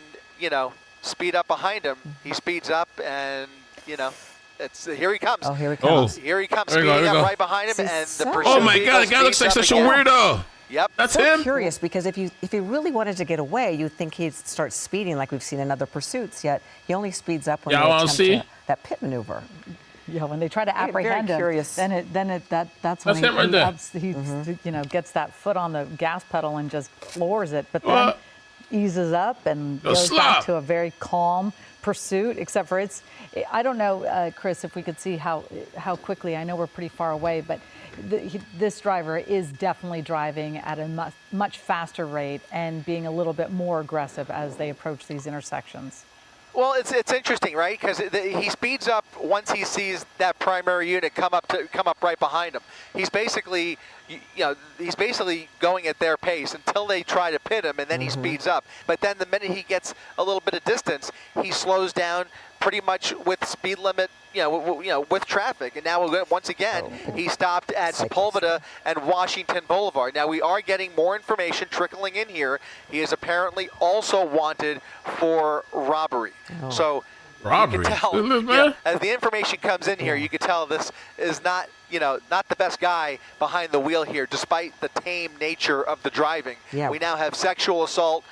[SPEAKER 2] speed up behind him, he speeds up, and here he comes.
[SPEAKER 5] Oh, here he comes.
[SPEAKER 2] Here he comes, speeding up right behind him, and the pursuit.
[SPEAKER 4] Oh my God, the guy looks like such a weirdo.
[SPEAKER 2] Yep,
[SPEAKER 4] that's
[SPEAKER 5] him.
[SPEAKER 4] him.
[SPEAKER 5] Curious, because if he really wanted to get away, you'd think he'd start speeding like we've seen in other pursuits. Yet he only speeds up when he attempts that pit maneuver.
[SPEAKER 3] Yeah, when they try to
[SPEAKER 5] Very
[SPEAKER 3] apprehend him,
[SPEAKER 5] curious.
[SPEAKER 3] that's when
[SPEAKER 4] That's him right there.
[SPEAKER 3] he gets that foot on the gas pedal and just floors it, but then eases up and
[SPEAKER 4] Go
[SPEAKER 3] goes
[SPEAKER 4] slop.
[SPEAKER 3] back to a very calm pursuit. Except for I don't know, Chris, if we could see how quickly. I know we're pretty far away, but this driver is definitely driving at a much faster rate and being a little bit more aggressive as they approach these intersections.
[SPEAKER 2] Well, it's interesting, right? Because he speeds up once he sees that primary unit come up right behind him. He's basically, he's basically going at their pace until they try to pit him, and then he speeds up. But then the minute he gets a little bit of distance, he slows down pretty much with speed limit, with traffic. And now once again, he stopped at Sepulveda and Washington Boulevard. Now we are getting more information trickling in here. He is apparently also wanted for robbery. So
[SPEAKER 4] Robbery.
[SPEAKER 2] you can tell, as the information comes in here, you can tell this is not the best guy behind the wheel here, despite the tame nature of the driving.
[SPEAKER 5] Yeah.
[SPEAKER 2] We now have sexual assault,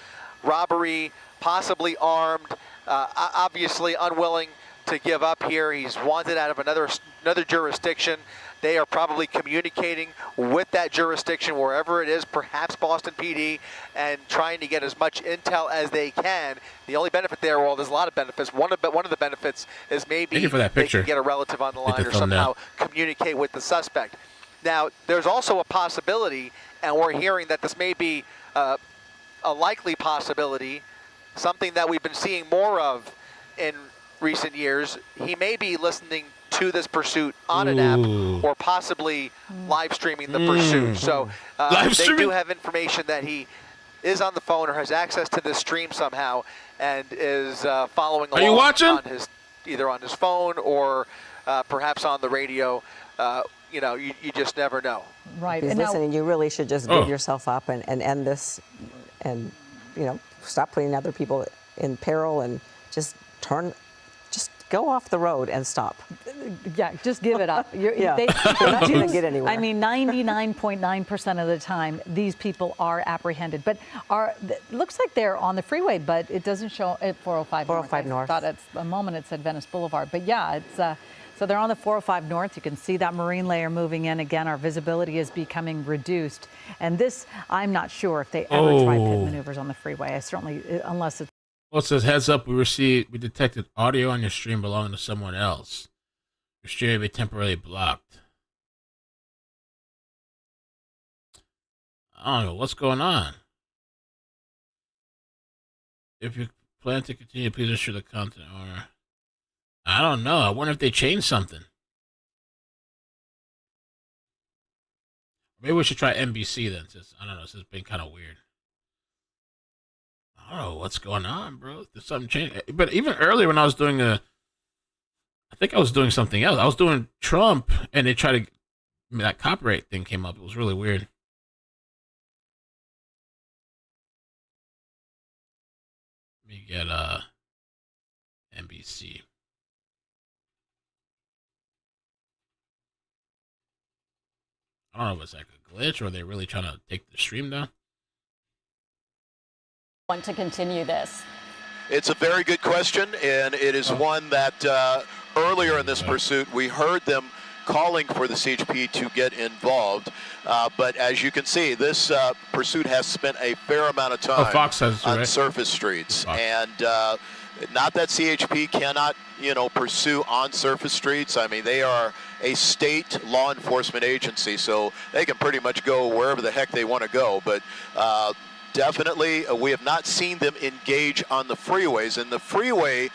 [SPEAKER 2] robbery, possibly armed, obviously unwilling to give up here. He's wanted out of another jurisdiction. They are probably communicating with that jurisdiction, wherever it is, perhaps Boston PD, and trying to get as much intel as they can. The only benefit there, well, there's a lot of benefits. One of the benefits is maybe
[SPEAKER 4] Thank you for that
[SPEAKER 2] they
[SPEAKER 4] picture.
[SPEAKER 2] can get a relative on the line or
[SPEAKER 4] thumbnail.
[SPEAKER 2] somehow communicate with the suspect. Now, there's also a possibility, and we're hearing that this may be a likely possibility, something that we've been seeing more of in recent years. He may be listening to this pursuit on an app or possibly live streaming the pursuit. So they do have information that he is on the phone or has access to this stream somehow and is following along.
[SPEAKER 4] Are you watching?
[SPEAKER 2] Either on his phone or perhaps on the radio. You just never know.
[SPEAKER 3] Right.
[SPEAKER 5] He's
[SPEAKER 3] And now,
[SPEAKER 5] listening. You really should just give yourself up and end this, and stop putting other people in peril, and just go off the road and stop.
[SPEAKER 3] yeah, just give it up.
[SPEAKER 5] Yeah. They're not going to get anywhere.
[SPEAKER 3] I mean, 99.9% of the time, these people are apprehended. But looks like they're on the freeway, but it doesn't show at 405
[SPEAKER 5] 405
[SPEAKER 3] North.
[SPEAKER 5] North.
[SPEAKER 3] I thought a moment it said Venice Boulevard. But yeah, it's so they're on the 405 North. You can see that marine layer moving in. Again, our visibility is becoming reduced. And this, I'm not sure if they ever try pit maneuvers on the freeway. I certainly, unless it's.
[SPEAKER 4] Well, it says, heads up, we detected audio on your stream belonging to someone else. Your stream may be temporarily blocked. I don't know what's going on. If you plan to continue, please ensure the content or I don't know. I wonder if they changed something. Maybe we should try NBC then. Since I don't know. This has been kind of weird. I don't know what's going on, bro. There's something changed. But even earlier when I was doing I think I was doing something else. I was doing Trump, and they tried to. That copyright thing came up. It was really weird. Let me get NBC. I don't know if it's like a glitch or are they really trying to take the stream down.
[SPEAKER 6] Want to continue this?
[SPEAKER 7] It's a very good question, and it is one that earlier in this pursuit we heard them calling for the CHP to get involved. But as you can see, this pursuit has spent a fair amount of time on surface streets. And not that CHP cannot, pursue on surface streets. I mean, they are a state law enforcement agency, so they can pretty much go wherever the heck they want to go. But definitely, we have not seen them engage on the freeways. And the freeway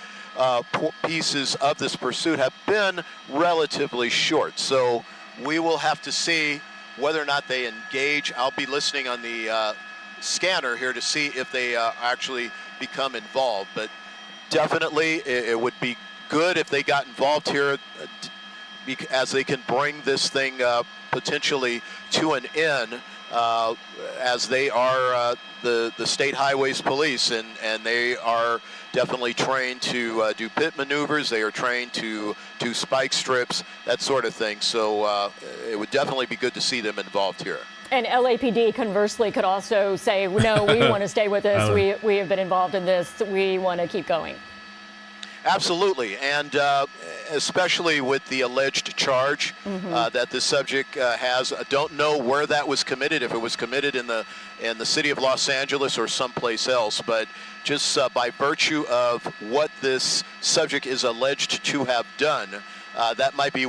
[SPEAKER 7] pieces of this pursuit have been relatively short. So we will have to see whether or not they engage. I'll be listening on the scanner here to see if they actually become involved. But definitely, it would be good if they got involved here, as they can bring this thing potentially to an end, as they are the state highways police, and they are definitely trained to do pit maneuvers. They are trained to do spike strips, that sort of thing. So it would definitely be good to see them involved here.
[SPEAKER 6] And LAPD, conversely, could also say, no, we want to stay with this. We have been involved in this. We want to keep going.
[SPEAKER 7] Absolutely, and especially with the alleged charge that this subject has. I don't know where that was committed, if it was committed in the city of Los Angeles or someplace else, but just by virtue of what this subject is alleged to have done, that might be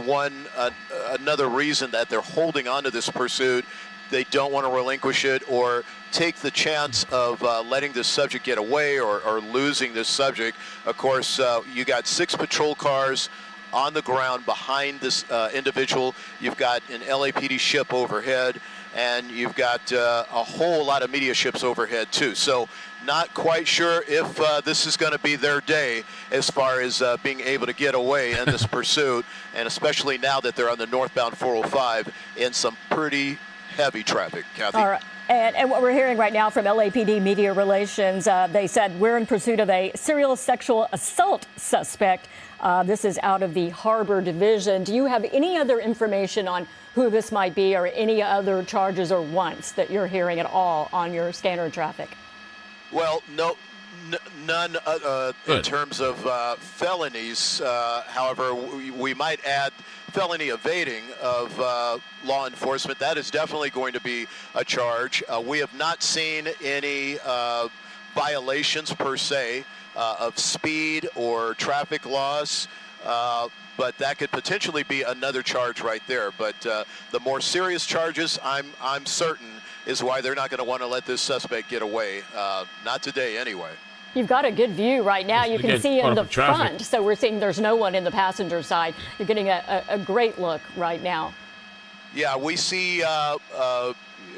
[SPEAKER 7] another reason that they're holding on to this pursuit. They don't want to relinquish it or take the chance of letting this subject get away or losing this subject. Of course, you got 6 patrol cars on the ground behind this individual. You've got an LAPD ship overhead, and you've got a whole lot of media ships overhead too. So not quite sure if this is going to be their day as far as being able to get away in this pursuit, and especially now that they're on the northbound 405 in some pretty heavy traffic, Kathy.
[SPEAKER 6] All right. And what we're hearing right now from LAPD Media Relations, they said we're in pursuit of a serial sexual assault suspect. This is out of the Harbor Division. Do you have any other information on who this might be or any other charges or wants that you're hearing at all on your scanner traffic?
[SPEAKER 7] Well, none in terms of felonies. However, we might add felony evading of law enforcement. That is definitely going to be a charge. We have not seen any violations per se of speed or traffic laws, but that could potentially be another charge right there. But the more serious charges, I'm certain, is why they're not going to want to let this suspect get away. Not today, anyway.
[SPEAKER 6] You've got a good view right now. You can see in the front, so we're seeing there's no one in the passenger side. You're getting a great look right now.
[SPEAKER 7] Yeah, we see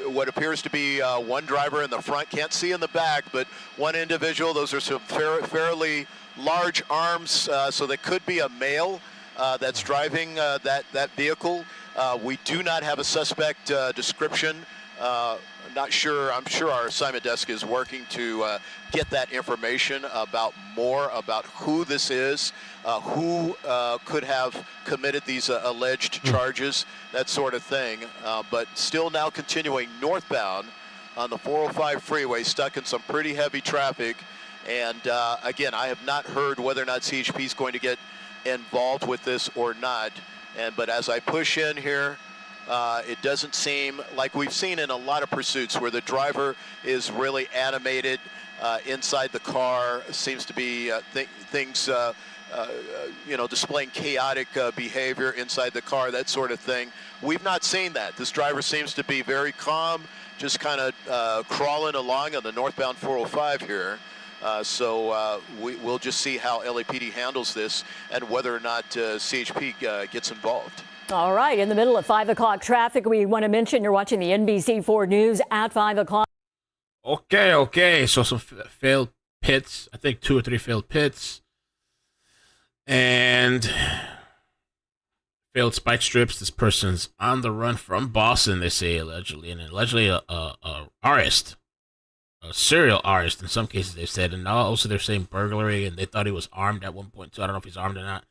[SPEAKER 7] what appears to be one driver in the front. Can't see in the back, but one individual. Those are some fairly large arms, so that could be a male that's driving that vehicle. We do not have a suspect description. Not sure. I'm sure our assignment desk is working to get that information about who this is, who could have committed these alleged charges, that sort of thing. But still now continuing northbound on the 405 freeway, stuck in some pretty heavy traffic. And again, I have not heard whether or not CHP is going to get involved with this or not. But as I push in here, it doesn't seem like we've seen in a lot of pursuits where the driver is really animated inside the car. Seems to be things, displaying chaotic behavior inside the car, that sort of thing. We've not seen that. This driver seems to be very calm, just kind of crawling along on the northbound 405 here. So we'll just see how LAPD handles this and whether or not CHP gets involved.
[SPEAKER 6] All right, in the middle of 5 o'clock traffic, we want to mention you're watching the NBC4 News at 5 o'clock.
[SPEAKER 4] Okay. So some failed pits. I think 2 or 3 failed pits. And failed spike strips. This person's on the run from Boston, they say, allegedly. And allegedly a artist. A serial artist in some cases, they said. And now also they're saying burglary, and they thought he was armed at one point, too. I don't know if he's armed or not.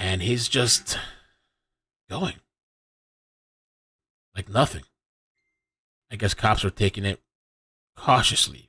[SPEAKER 4] And he's just going like nothing. I guess cops are taking it cautiously.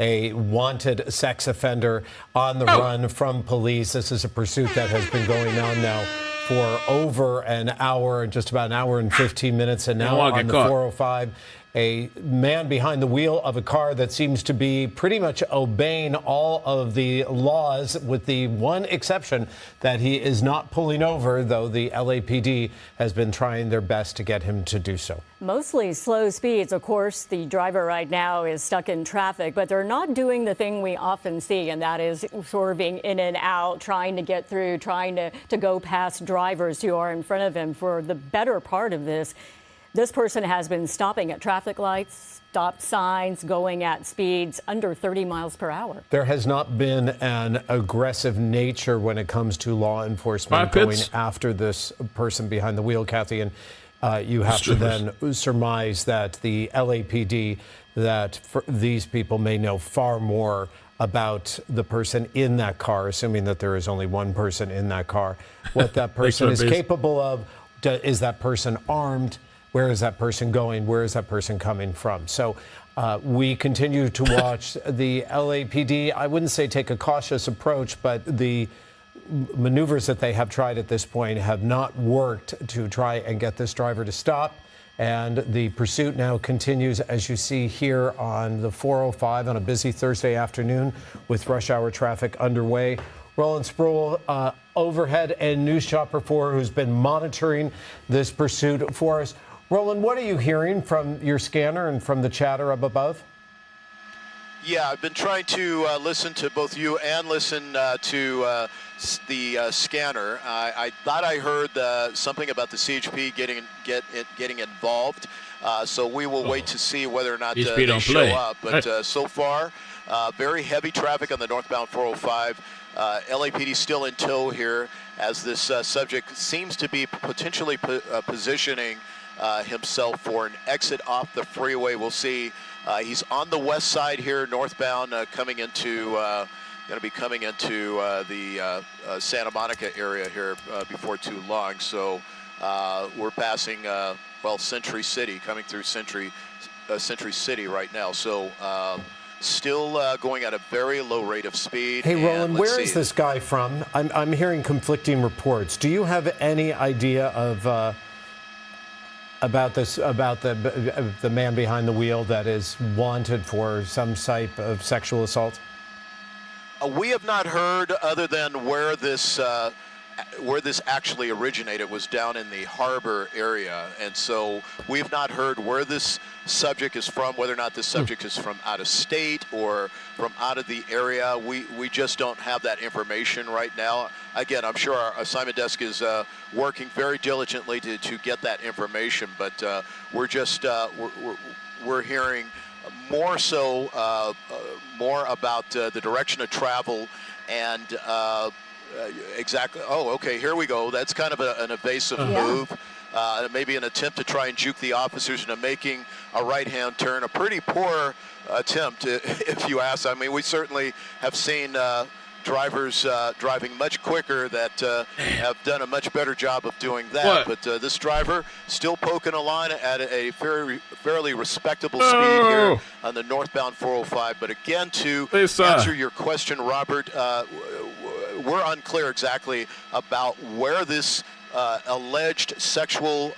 [SPEAKER 8] A wanted sex offender on the run from police. This is a pursuit that has been going on now for over an hour, just about an hour and 15 minutes. And now on the 405, a man behind the wheel of a car that seems to be pretty much obeying all of the laws, with the one exception that he is not pulling over, though the LAPD has been trying their best to get him to do so.
[SPEAKER 6] Mostly slow speeds. Of course, the driver right now is stuck in traffic, but they're not doing the thing we often see, and that is swerving in and out, trying to get through, trying to go past drivers who are in front of him. For the better part of this person has been stopping at traffic lights, stop signs, going at speeds under 30 miles per hour.
[SPEAKER 8] There has not been an aggressive nature when it comes to law enforcement going after this person behind the wheel, Kathy. And you have to then surmise that the LAPD, that these people may know far more about the person in that car, assuming that there is only one person in that car, what that person is capable of. Is that person armed? Where is that person going? Where is that person coming from? So We continue to watch the LAPD. I wouldn't say take a cautious approach, but the maneuvers that they have tried at this point have not worked to try and get this driver to stop. And the pursuit now continues, as you see here on the 405 on a busy Thursday afternoon with rush hour traffic underway. Roland Sproul, overhead and news chopper 4, who's been monitoring this pursuit for us. Roland, what are you hearing from your scanner and from the chatter up above?
[SPEAKER 7] Yeah, I've been trying to listen to both you and listen to the scanner. I thought I heard something about the CHP getting involved. So we will wait to see whether or not they show up. But so far, very heavy traffic on the northbound 405. LAPD still in tow here as this subject seems to be potentially positioning himself for an exit off the freeway. We'll see. He's on the west side here, northbound, coming into going to be coming into the Santa Monica area here before too long. So we're passing Century City, coming through Century City right now. So still going at a very low rate of speed.
[SPEAKER 8] Hey, Roland, where is this guy from? I'm hearing conflicting reports. Do you have any idea of about the man behind the wheel that is wanted for some type of sexual assault?
[SPEAKER 7] We have not heard, other than where this actually originated was down in the harbor area, and so we've not heard where this subject is from, whether or not this subject is from out of state or from out of the area. We just don't have that information right now. Again, I'm sure our assignment desk is working very diligently to get that information, but we're just we're hearing more so more about the direction of travel and exactly. Oh, okay, here we go. That's kind of an evasive move. Maybe an attempt to try and juke the officers into making a right-hand turn. A pretty poor attempt, if you ask. I mean, we certainly have seen drivers driving much quicker that have done a much better job of doing that. But this driver still poking a line at a fairly respectable speed here on the northbound 405. But again, to answer your question, Robert, we're unclear exactly about where this alleged sexual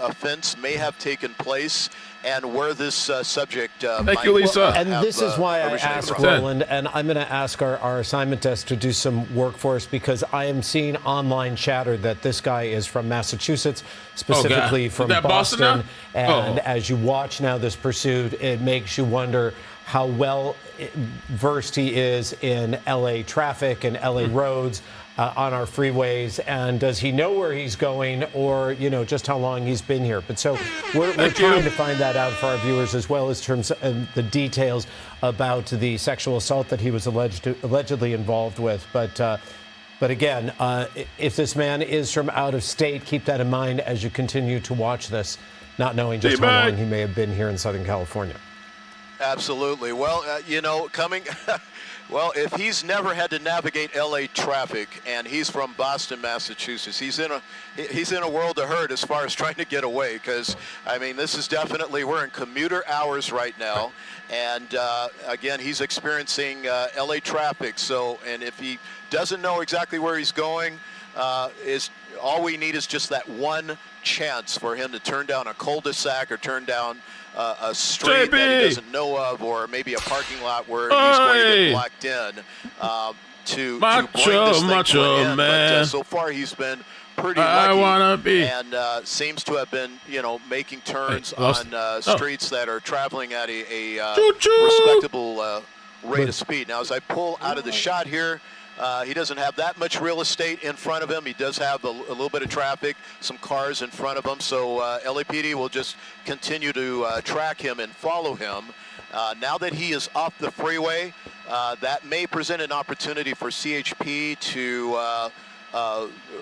[SPEAKER 7] offense may have taken place and where this subject
[SPEAKER 4] Thank you, Lisa.
[SPEAKER 8] And this is why I asked Roland, and I'm going to ask our assignment desk to do some work for us, because I am seeing online chatter that this guy is from Massachusetts, specifically from Boston. And as you watch now this pursuit, it makes you wonder how well versed he is in LA traffic and LA roads, on our freeways, and does he know where he's going, or just how long he's been here? But so we're trying to find that out for our viewers, as well as terms of the details about the sexual assault that he was allegedly involved with. But again, if this man is from out of state, keep that in mind as you continue to watch this, not knowing just how long he may have been here in Southern California.
[SPEAKER 7] Absolutely. Well, well, if he's never had to navigate LA traffic and he's from Boston, Massachusetts, he's in a world of hurt as far as trying to get away, because I mean, this is definitely, we're in commuter hours right now, and again, he's experiencing LA traffic. So, and if he doesn't know exactly where he's going, all we need is just that one chance for him to turn down a cul-de-sac or turn down a street that he doesn't know of, or maybe a parking lot where he's going to get blocked in to bring this thing to an end. But so far he's been pretty lucky and seems to have been, making turns on streets that are traveling at a respectable rate of speed. Now, as I pull out of the shot here, he doesn't have that much real estate in front of him. He does have a little bit of traffic, some cars in front of him. So LAPD will just continue to track him and follow him. Now that he is off the freeway, that may present an opportunity for CHP to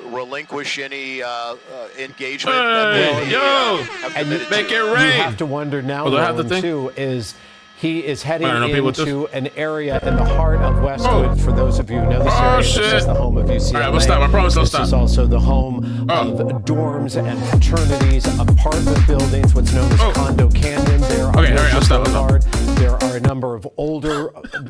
[SPEAKER 7] relinquish any engagement.
[SPEAKER 8] And make it rain. You have to wonder now, Roland, too, is He is heading
[SPEAKER 4] I don't know, people with
[SPEAKER 8] into an area in the heart of Westwood. For those of you who know this area,
[SPEAKER 4] shit.
[SPEAKER 8] this is the home of UCLA.
[SPEAKER 4] All right, we'll stop. I promise I'll stop.
[SPEAKER 8] This is also the home of dorms and fraternities, apartment buildings, what's known as Condo Canyon. There on
[SPEAKER 4] I'll stop.
[SPEAKER 8] Boulevard. There are a number of older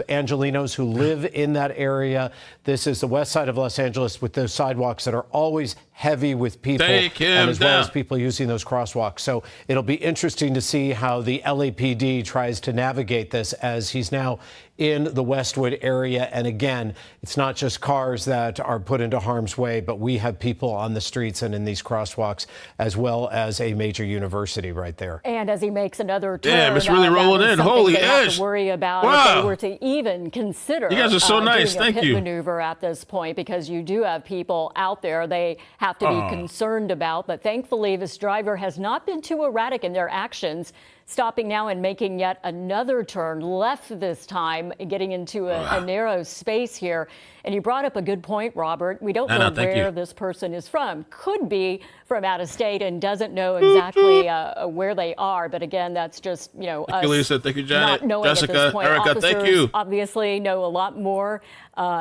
[SPEAKER 8] Angelinos who live in that area. This is the west side of Los Angeles with those sidewalks that are always heavy with people, and as well as people using those crosswalks. So it'll be interesting to see how the LAPD tries to navigate this as he's now in the Westwood area. And again, it's not just cars that are put into harm's way, but we have people on the streets and in these crosswalks, as well as a major university right there.
[SPEAKER 6] And as he makes another turn,
[SPEAKER 4] damn, it's really rolling in. Holy
[SPEAKER 6] they have
[SPEAKER 4] ish.
[SPEAKER 6] to worry about
[SPEAKER 4] Wow.
[SPEAKER 6] if they were to even consider
[SPEAKER 4] You guys are so nice.
[SPEAKER 6] doing a
[SPEAKER 4] Thank
[SPEAKER 6] pit
[SPEAKER 4] you.
[SPEAKER 6] maneuver at this point, because you do have people out there they have to be concerned about. But thankfully, this driver has not been too erratic in their actions, stopping now and making yet another turn left this time, getting into a narrow space here. And you brought up a good point, Robert. We don't know where this person is from. Could be from out of state and doesn't know exactly where they are. But again, that's just, us
[SPEAKER 4] Thank you, Lisa. Thank you, Janet.
[SPEAKER 6] not knowing
[SPEAKER 4] Jessica,
[SPEAKER 6] at this point.
[SPEAKER 4] Erica,
[SPEAKER 6] Officers
[SPEAKER 4] thank you.
[SPEAKER 6] obviously know a lot more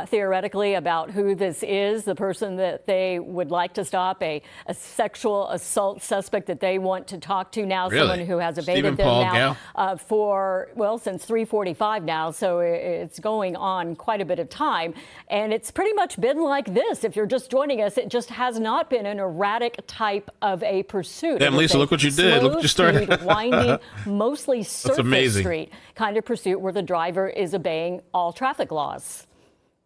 [SPEAKER 6] theoretically about who this is, the person that they would like to stop, a sexual assault suspect that they want to talk to now,
[SPEAKER 4] Really?
[SPEAKER 6] someone who has
[SPEAKER 4] Stephen
[SPEAKER 6] evaded them
[SPEAKER 4] Paul
[SPEAKER 6] now
[SPEAKER 4] Gale?
[SPEAKER 6] since 3:45 now, so it's going on quite a bit of time. And it's pretty much been like this. If you're just joining us, it just has not been an erratic type of a pursuit.
[SPEAKER 4] Damn, Lisa, look what you did. Look what you started.
[SPEAKER 6] Slow-speed, winding, mostly surface
[SPEAKER 4] amazing.
[SPEAKER 6] street kind of pursuit where the driver is obeying all traffic laws.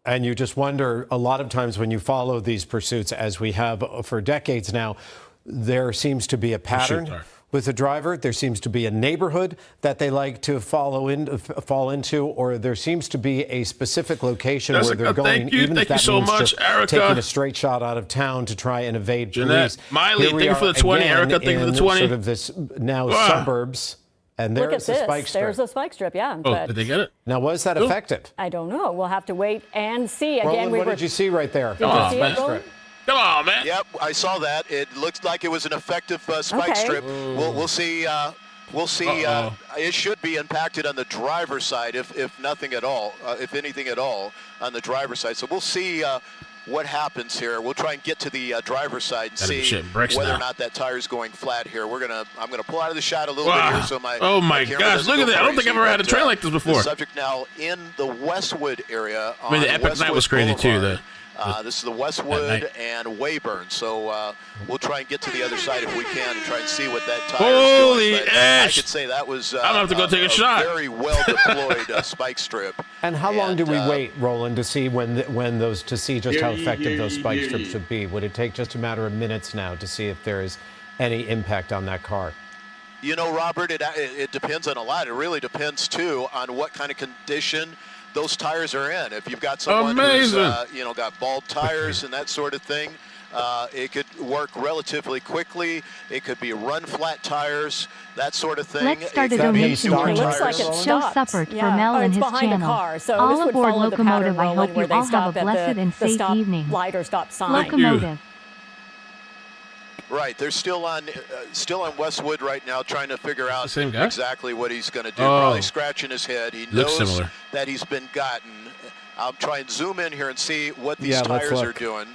[SPEAKER 8] And you just wonder, a lot of times when you follow these pursuits, as we have for decades now, there seems to be a pattern with the driver. There seems to be a neighborhood that they like to fall into, or there seems to be a specific location where they're going, even if that means just taking a straight shot out of town to try and evade police.
[SPEAKER 4] Miley, thank you for the 20. Erica, thank you for the 20.
[SPEAKER 8] Sort of this now suburbs. And
[SPEAKER 6] Look at
[SPEAKER 8] there's a spike
[SPEAKER 6] this.
[SPEAKER 8] strip.
[SPEAKER 6] There's a spike strip, yeah.
[SPEAKER 4] Oh, did they get it?
[SPEAKER 8] Now, was that effective?
[SPEAKER 6] I don't know. We'll have to wait and see. Again,
[SPEAKER 8] Roland, what did you see right there?
[SPEAKER 6] Did you see it, Roland?
[SPEAKER 4] Come on, man.
[SPEAKER 7] Yep, I saw that. It looks like it was an effective spike strip. We'll see. We'll see. It should be impacted on the driver's side, if nothing at all, if anything at all, on the driver's side. So we'll see what happens here. We'll try and get to the driver's side and see whether or not that tire's going flat here. I'm gonna pull out of the shot a little bit here, so my
[SPEAKER 4] gosh, look at that! I don't think I've ever had a train like this before.
[SPEAKER 7] The subject now in the Westwood area.
[SPEAKER 4] I mean, the Epic
[SPEAKER 7] Westwood
[SPEAKER 4] Night was crazy
[SPEAKER 7] Boulevard.
[SPEAKER 4] too.
[SPEAKER 7] This is the Westwood and Weyburn, so we'll try and get to the other side if we can and try and see what that tire is doing. But I could say that was
[SPEAKER 4] I'm gonna have to go take a shot.
[SPEAKER 7] Very well deployed spike strip.
[SPEAKER 8] And how long do we wait, Roland, to see just how effective those spike strips would be? Would it take just a matter of minutes now to see if there is any impact on that car?
[SPEAKER 7] You know, Robert, it depends on a lot. It really depends too on what kind of condition those tires are in. If you've got someone who's got bald tires and that sort of thing, it could work relatively quickly. It could be run flat tires, that sort of thing.
[SPEAKER 9] Let's start a donation
[SPEAKER 6] It looks like it
[SPEAKER 9] Show
[SPEAKER 6] stopped.
[SPEAKER 9] support for Mel and his
[SPEAKER 6] behind
[SPEAKER 9] channel.
[SPEAKER 6] A car. So
[SPEAKER 9] all
[SPEAKER 6] this would
[SPEAKER 9] aboard
[SPEAKER 6] follow the pattern,
[SPEAKER 9] Locomotive. I
[SPEAKER 6] Roland,
[SPEAKER 9] hope
[SPEAKER 6] where
[SPEAKER 9] you
[SPEAKER 6] they
[SPEAKER 9] all
[SPEAKER 6] stop
[SPEAKER 9] have a
[SPEAKER 6] at
[SPEAKER 9] blessed and
[SPEAKER 6] the
[SPEAKER 9] safe
[SPEAKER 6] stop
[SPEAKER 9] evening.
[SPEAKER 6] light or stop sign.
[SPEAKER 9] Locomotive.
[SPEAKER 7] Right, they're still on Westwood right now, trying to figure out exactly what he's going to do. Probably scratching his head. He knows that he's been gotten. I'll try and zoom in here and see what these tires are doing.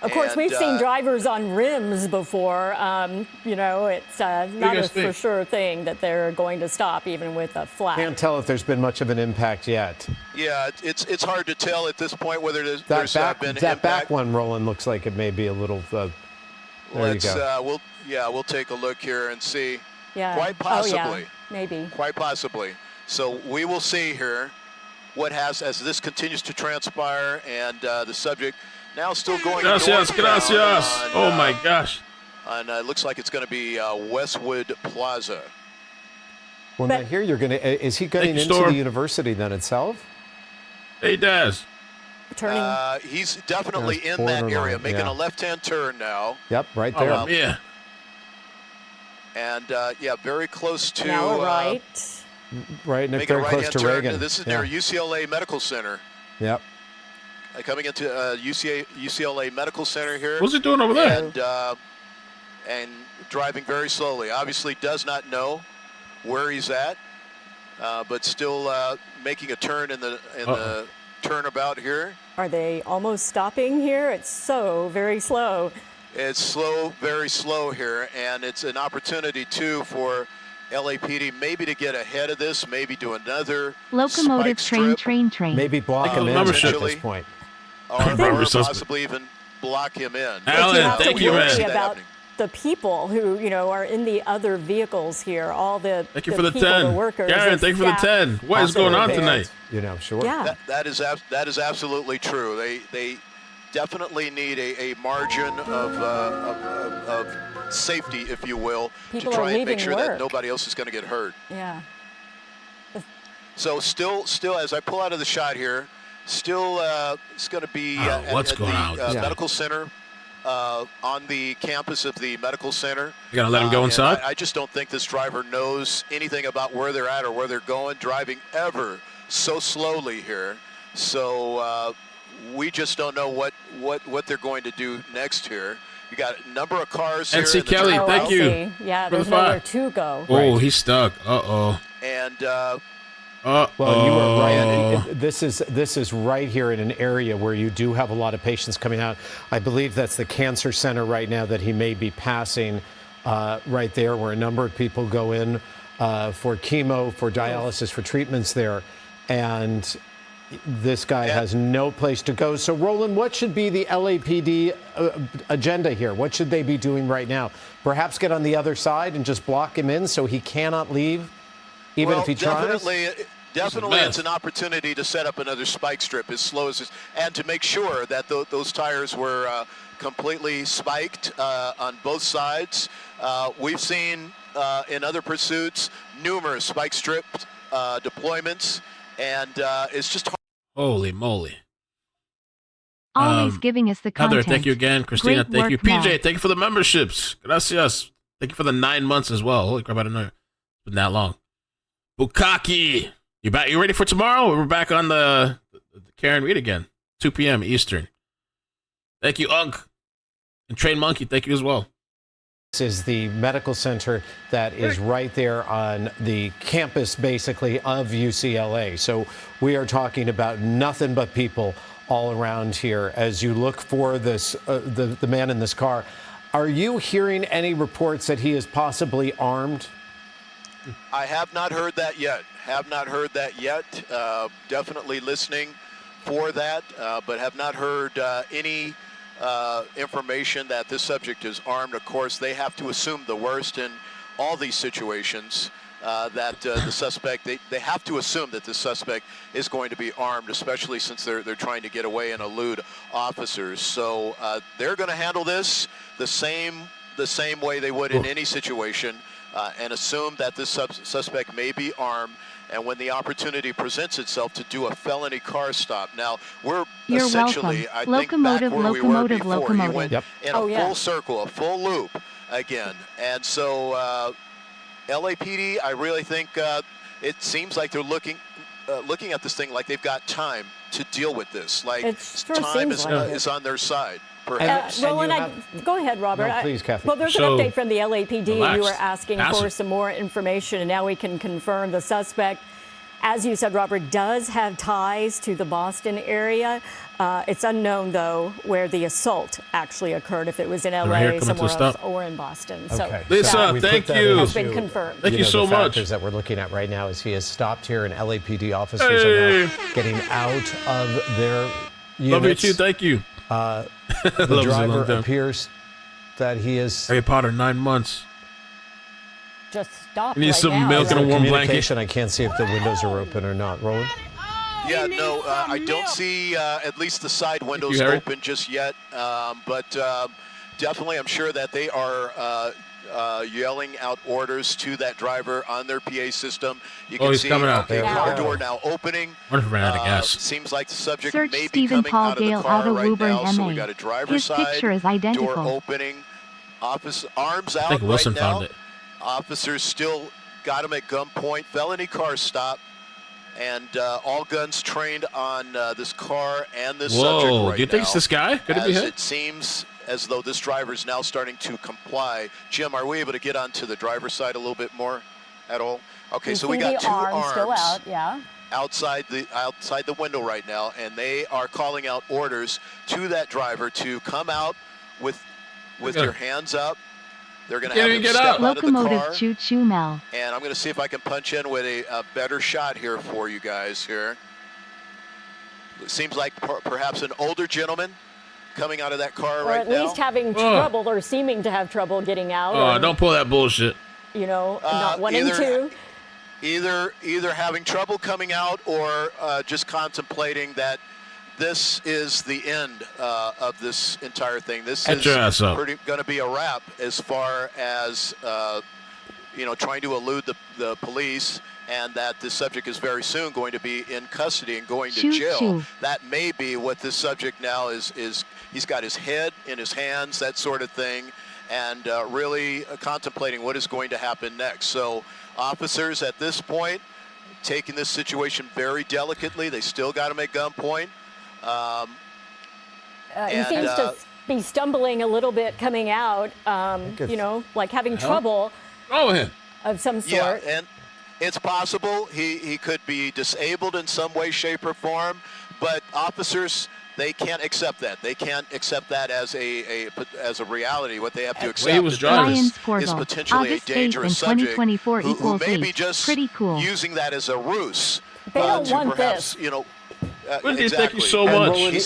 [SPEAKER 6] Of course, we've seen drivers on rims before. It's not a for sure thing that they're going to stop even with a flat.
[SPEAKER 8] Can't tell if there's been much of an impact yet.
[SPEAKER 7] Yeah, it's hard to tell at this point whether there's been
[SPEAKER 8] that
[SPEAKER 7] impact.
[SPEAKER 8] back one, Roland, looks like it may be a little. There you go.
[SPEAKER 7] We'll take a look here and see.
[SPEAKER 6] Yeah.
[SPEAKER 7] Quite possibly.
[SPEAKER 6] Oh, yeah. Maybe.
[SPEAKER 7] Quite possibly. So we will see here as this continues to transpire, and the subject now still going.
[SPEAKER 4] Gracias. Oh my gosh.
[SPEAKER 7] And it looks like it's going to be Westwood Plaza.
[SPEAKER 8] Well, now here you're going to. Is he getting into the university then itself?
[SPEAKER 4] Hey, Daz.
[SPEAKER 6] Turning.
[SPEAKER 7] He's definitely in that area, making a left-hand turn now.
[SPEAKER 8] Yep, right there.
[SPEAKER 4] Oh, yeah.
[SPEAKER 7] And very close to.
[SPEAKER 6] Now right.
[SPEAKER 8] Right, Nick, very close to Reagan.
[SPEAKER 7] This is near UCLA Medical Center.
[SPEAKER 8] Yep.
[SPEAKER 7] Coming into UCLA Medical Center here.
[SPEAKER 4] What's he doing over there?
[SPEAKER 7] And driving very slowly. Obviously does not know where he's at. but still making a turn in the turnabout here.
[SPEAKER 6] Are they almost stopping here? It's so very slow.
[SPEAKER 7] It's slow, very slow here, and it's an opportunity too for LAPD maybe to get ahead of this, maybe do another
[SPEAKER 9] locomotive
[SPEAKER 7] spike
[SPEAKER 9] train.
[SPEAKER 8] Maybe block him in at this point.
[SPEAKER 7] Or possibly even block him in.
[SPEAKER 4] Alan, thank you, man.
[SPEAKER 6] About the people who, are in the other vehicles here, all the
[SPEAKER 4] Thank you
[SPEAKER 6] the
[SPEAKER 4] for the
[SPEAKER 6] people,
[SPEAKER 4] 10.
[SPEAKER 6] the workers.
[SPEAKER 4] Karen, thank you for the 10. What is going on tonight?
[SPEAKER 8] Sure.
[SPEAKER 6] Yeah.
[SPEAKER 7] That is absolutely true. They definitely need a margin of safety, if you will,
[SPEAKER 6] People
[SPEAKER 7] to try and make
[SPEAKER 6] leaving
[SPEAKER 7] sure that
[SPEAKER 6] work.
[SPEAKER 7] nobody else is going to get hurt.
[SPEAKER 6] Yeah.
[SPEAKER 7] So still, as I pull out of the shot here, still it's going to be
[SPEAKER 4] what's
[SPEAKER 7] at
[SPEAKER 4] going
[SPEAKER 7] the
[SPEAKER 4] on?
[SPEAKER 7] medical center, on the campus of the medical center.
[SPEAKER 4] You gotta let him go inside?
[SPEAKER 7] I just don't think this driver knows anything about where they're at or where they're going, driving ever so slowly here. So we just don't know what they're going to do next here. You got a number of cars here.
[SPEAKER 4] NC Kelly, thank you.
[SPEAKER 6] See. Yeah,
[SPEAKER 4] for
[SPEAKER 6] there's
[SPEAKER 4] the
[SPEAKER 6] nowhere
[SPEAKER 4] 5.
[SPEAKER 6] to go.
[SPEAKER 4] Oh, he's stuck. Uh-oh.
[SPEAKER 7] And
[SPEAKER 8] Well, you are right. This is right here in an area where you do have a lot of patients coming out. I believe that's the cancer center right now that he may be passing right there, where a number of people go in for chemo, for dialysis, for treatments there. And this guy has no place to go. So, Roland, what should be the LAPD agenda here? What should they be doing right now? Perhaps get on the other side and just block him in so he cannot leave, even if he tries?
[SPEAKER 7] Definitely, it's an opportunity to set up another spike strip as slow as and to make sure that those tires were completely spiked on both sides. We've seen in other pursuits numerous spike strip deployments, and it's just hard.
[SPEAKER 4] Holy moly.
[SPEAKER 9] Always giving us the content.
[SPEAKER 4] Heather, thank you again. Christina,
[SPEAKER 9] Great
[SPEAKER 4] thank you.
[SPEAKER 9] work, Matt.
[SPEAKER 4] PJ, thank you for the memberships. Gracias. Thank you for the 9 months as well. Holy crap, I didn't know it's been that long. Bukaki, you back? You ready for tomorrow? We're back on the Karen Reed again, 2 p.m. Eastern. Thank you, Unk. And Train Monkey, thank you as well.
[SPEAKER 8] This is the medical center that is right there on the campus, basically, of UCLA. So we are talking about nothing but people all around here as you look for this the man in this car. Are you hearing any reports that he is possibly armed?
[SPEAKER 7] I have not heard that yet. Definitely listening for that, but have not heard any information that this subject is armed. Of course, they have to assume the worst in all these situations, that the suspect, they have to assume that the suspect is going to be armed, especially since they're trying to get away and elude officers. So they're going to handle this the same way they would in any situation, and assume that this suspect may be armed. And when the opportunity presents itself to do a felony car stop. Now, we're essentially, I think, back where we were before. You went in a full circle, a full loop again. And so LAPD, I really think it seems like they're looking at this thing like they've got time to deal with this. Like time is on their side. Perhaps.
[SPEAKER 6] Go ahead, Robert.
[SPEAKER 8] No, please, Kathy.
[SPEAKER 6] Well, there's an update from the LAPD.
[SPEAKER 4] Relaxed.
[SPEAKER 6] You were asking for some more information, and now we can confirm the suspect, as you said, Robert, does have ties to the Boston area. It's unknown, though, where the assault actually occurred, if it was in LA, somewhere else, or in Boston.
[SPEAKER 8] Okay.
[SPEAKER 6] So
[SPEAKER 4] Lisa, thank you.
[SPEAKER 6] has been confirmed.
[SPEAKER 4] Thank you so
[SPEAKER 8] the
[SPEAKER 4] much.
[SPEAKER 8] factors that we're looking at right now is he has stopped here, and LAPD officers are now getting out of their units.
[SPEAKER 4] Love you too, thank you.
[SPEAKER 8] The driver appears that he is.
[SPEAKER 4] Harry Potter, 9 months.
[SPEAKER 6] Just stop.
[SPEAKER 4] You need
[SPEAKER 6] right
[SPEAKER 4] some
[SPEAKER 6] now.
[SPEAKER 4] milk and a warm blanket.
[SPEAKER 8] Communication, I can't see if the windows are open or not. Roland?
[SPEAKER 7] Yeah, no, I don't see at least the side windows open just yet. But definitely, I'm sure that they are yelling out orders to that driver on their PA system. You can see the car door now opening.
[SPEAKER 4] What if I ran out of gas?
[SPEAKER 7] Seems like the subject
[SPEAKER 9] Search
[SPEAKER 7] may be
[SPEAKER 9] Stephen
[SPEAKER 7] coming
[SPEAKER 9] Paul
[SPEAKER 7] out of the
[SPEAKER 9] Gale,
[SPEAKER 7] car
[SPEAKER 9] Auto
[SPEAKER 7] right
[SPEAKER 9] Woburn,
[SPEAKER 7] now. So
[SPEAKER 9] MA.
[SPEAKER 7] we got a driver's
[SPEAKER 9] His
[SPEAKER 7] side
[SPEAKER 9] picture is identical.
[SPEAKER 7] door opening. Arms out
[SPEAKER 4] I think Wilson
[SPEAKER 7] right now.
[SPEAKER 4] found it.
[SPEAKER 7] Officers still got him at gunpoint. Felony car stop. And all guns trained on this car and this subject right now.
[SPEAKER 4] Do you think it's this guy? Could it be him?
[SPEAKER 7] It seems as though this driver is now starting to comply. Jim, are we able to get onto the driver's side a little bit more? at all? Okay,
[SPEAKER 6] You
[SPEAKER 7] so we
[SPEAKER 6] see
[SPEAKER 7] got
[SPEAKER 6] the
[SPEAKER 7] two
[SPEAKER 6] arm still
[SPEAKER 7] arms
[SPEAKER 6] out, yeah.
[SPEAKER 7] outside the window right now, and they are calling out orders to that driver to come out with your hands up. They're going to have him step out of the
[SPEAKER 9] Locomotive
[SPEAKER 7] car.
[SPEAKER 9] choo choo Mel.
[SPEAKER 7] And I'm going to see if I can punch in with a better shot here for you guys here. It seems like perhaps an older gentleman coming out of that car
[SPEAKER 6] Or
[SPEAKER 7] right
[SPEAKER 6] at
[SPEAKER 7] now.
[SPEAKER 6] least having trouble or seeming to have trouble getting out.
[SPEAKER 4] Oh,
[SPEAKER 6] or,
[SPEAKER 4] don't pull that bullshit.
[SPEAKER 6] You know, not wanting to.
[SPEAKER 7] Either having trouble coming out or just contemplating that this is the end of this entire thing. This is going to be a wrap as far as trying to elude the police, and that this subject is very soon going to be in custody and going to jail. That may be what this subject now is. He's got his head in his hands, that sort of thing, and really contemplating what is going to happen next. So officers at this point taking this situation very delicately. They still got him at gunpoint.
[SPEAKER 6] He seems to be stumbling a little bit coming out, like having trouble of some sort.
[SPEAKER 7] Yeah, and it's possible he could be disabled in some way, shape, or form, but officers, they can't accept that. They can't accept that as a reality. What they have to accept is potentially a dangerous subject who may be just using that as a ruse.
[SPEAKER 6] They don't want this.
[SPEAKER 4] Wendy, thank you so much.
[SPEAKER 8] They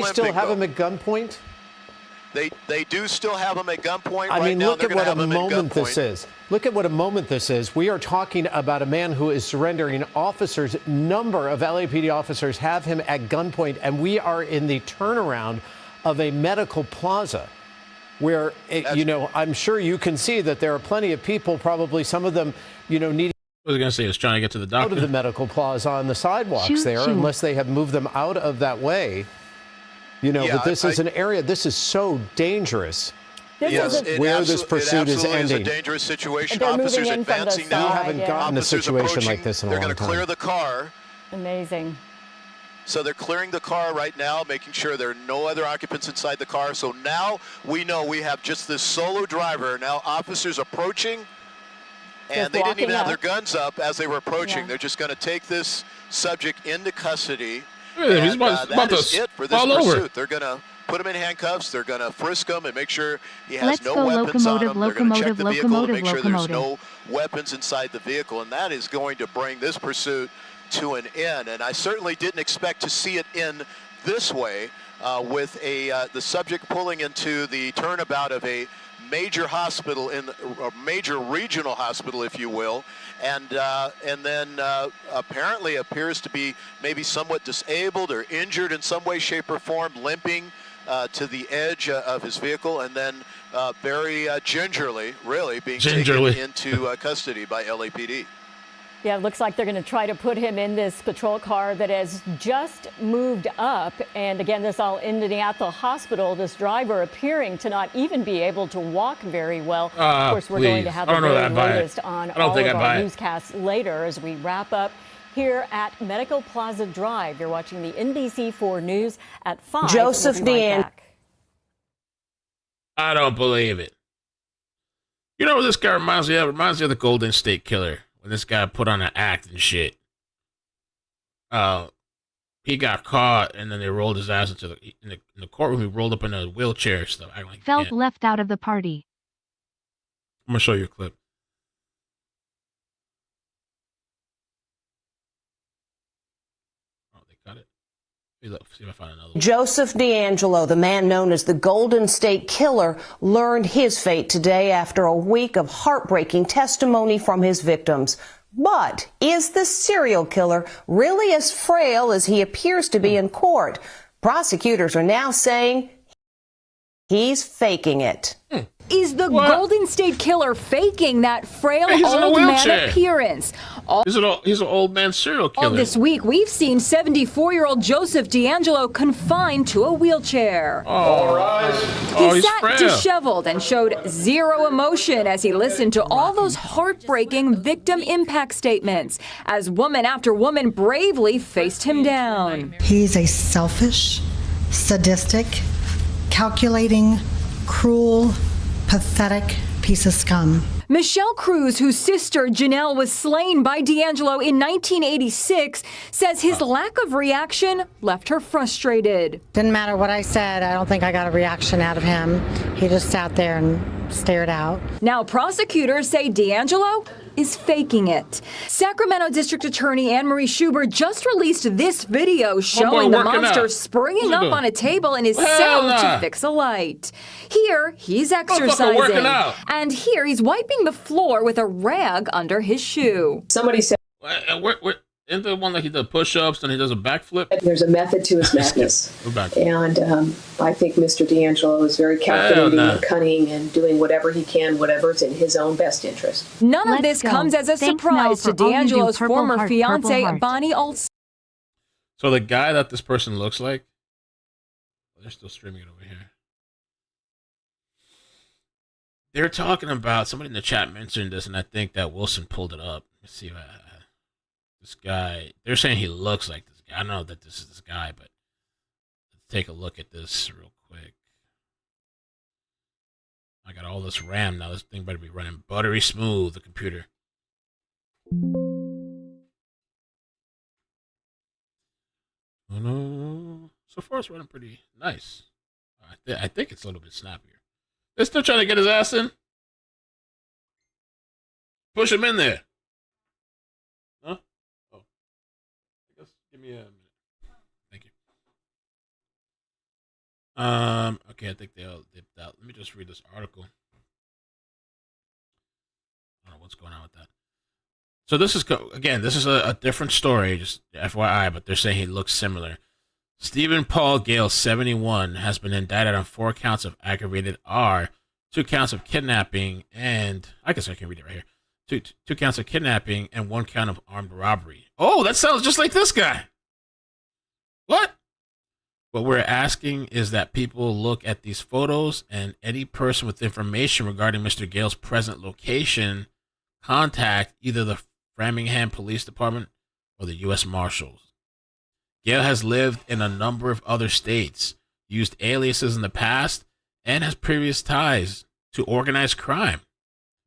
[SPEAKER 8] still have him at gunpoint?
[SPEAKER 7] They do still have him at gunpoint.
[SPEAKER 8] I mean,
[SPEAKER 7] now,
[SPEAKER 8] look at what a moment this is. Look at what a moment this is. We are talking about a man who is surrendering. Officers, number of LAPD officers have him at gunpoint, and we are in the turnaround of a medical plaza where, I'm sure you can see that there are plenty of people, probably some of them, needing.
[SPEAKER 4] I was going to say, is trying to get to the doctor.
[SPEAKER 8] Out of the medical plaza on the sidewalks unless they have moved them out of that way. But this is an area, this is so dangerous. Where this pursuit is ending.
[SPEAKER 7] It's a dangerous situation.
[SPEAKER 6] They're
[SPEAKER 7] Officers
[SPEAKER 6] moving in from the
[SPEAKER 7] advancing now.
[SPEAKER 8] We haven't gotten a situation like this in a long time.
[SPEAKER 7] They're going to clear the car.
[SPEAKER 6] Amazing.
[SPEAKER 7] So they're clearing the car right now, making sure there are no other occupants inside the car. So now we know we have just this solo driver. Now officers approaching, and they didn't even have their guns up as they were approaching. Yeah. They're just going to take this subject into custody.
[SPEAKER 4] And, he's about
[SPEAKER 7] that is it for this pursuit.
[SPEAKER 4] Over.
[SPEAKER 7] They're going to put him in handcuffs. They're going to frisk him and make sure he has no weapons on him. They're going to check the vehicle to make sure there's no weapons inside the vehicle. And that is going to bring this pursuit to an end. And I certainly didn't expect to see it end this way with the subject pulling into the turnabout of a major hospital, in a major regional hospital, if you will, and then apparently appears to be maybe somewhat disabled or injured in some way, shape, or form, limping to the edge of his vehicle, and then very gingerly, really, being taken into custody by LAPD.
[SPEAKER 6] Yeah, it looks like they're going to try to put him in this patrol car that has just moved up. And again, this all ended at the hospital. This driver appearing to not even be able to walk very well. Of course, we're going to have the very latest on all of our newscasts later as we wrap up here at Medical Plaza Drive. You're watching the NBC4 News at 5.
[SPEAKER 10] Joseph Dean.
[SPEAKER 4] I don't believe it. You know what this guy reminds me of? It reminds me of the Golden State Killer. This guy put on an act and shit. He got caught, and then they rolled his ass into in the courtroom. He rolled up in a wheelchair and stuff. Like,
[SPEAKER 9] felt left out of the party.
[SPEAKER 4] I'm gonna show you a clip. Oh, they cut it. See if I find another one.
[SPEAKER 10] Joseph D'Angelo, the man known as the Golden State Killer, learned his fate today after a week of heartbreaking testimony from his victims. But is the serial killer really as frail as he appears to be in court? Prosecutors are now saying he's faking it.
[SPEAKER 11] Is the Golden State Killer faking that frail old man appearance?
[SPEAKER 4] He's an old man serial killer.
[SPEAKER 11] All this week, we've seen 74-year-old Joseph D'Angelo confined to a wheelchair. He sat disheveled and showed zero emotion as he listened to all those heartbreaking victim impact statements as woman after woman bravely faced him down.
[SPEAKER 12] He's a selfish, sadistic, calculating, cruel, pathetic piece of scum.
[SPEAKER 11] Michelle Cruz, whose sister Janelle was slain by D'Angelo in 1986, says his lack of reaction left her frustrated.
[SPEAKER 12] Didn't matter what I said. I don't think I got a reaction out of him. He just sat there and stared out.
[SPEAKER 11] Now prosecutors say D'Angelo is faking it. Sacramento District Attorney Anne Marie Schubert just released this video showing the monster springing up on a table in his cell to fix a light. Here, he's exercising. And here, he's wiping the floor with a rag under his shoe.
[SPEAKER 13] Somebody said,
[SPEAKER 4] isn't the one that he does push-ups and he does a backflip?
[SPEAKER 13] There's a method to his madness. And I think Mr. D'Angelo is very calculating and cunning and doing whatever he can, whatever's in his own best interest.
[SPEAKER 11] None of this comes as a surprise to D'Angelo's former fiancée, Bonnie Olson.
[SPEAKER 4] So the guy that this person looks like, they're still streaming it over here. They're talking about, somebody in the chat mentioned this, and I think that Wilson pulled it up. Let's see if this guy, they're saying he looks like this guy. I don't know that this is this guy, but let's take a look at this real quick. I got all this RAM now. This thing better be running buttery smooth, the computer. Oh no. So far it's running pretty nice. I think it's a little bit snappier. They're still trying to get his ass in. Push him in there. Huh? Oh. I guess give me a minute. Thank you. Okay, I think they all dipped out. Let me just read this article. I don't know what's going on with that. So this is, again, this is a different story, just FYI, but they're saying he looks similar. Stephen Paul Gale, 71, has been indicted on 4 counts of aggravated R, 2 counts of kidnapping, and I guess I can read it right here. 2 counts of kidnapping and 1 count of armed robbery. Oh, that sounds just like this guy. What? What we're asking is that people look at these photos and any person with information regarding Mr. Gale's present location contact either the Framingham Police Department or the U.S. Marshals. Gale has lived in a number of other states, used aliases in the past, and has previous ties to organized crime.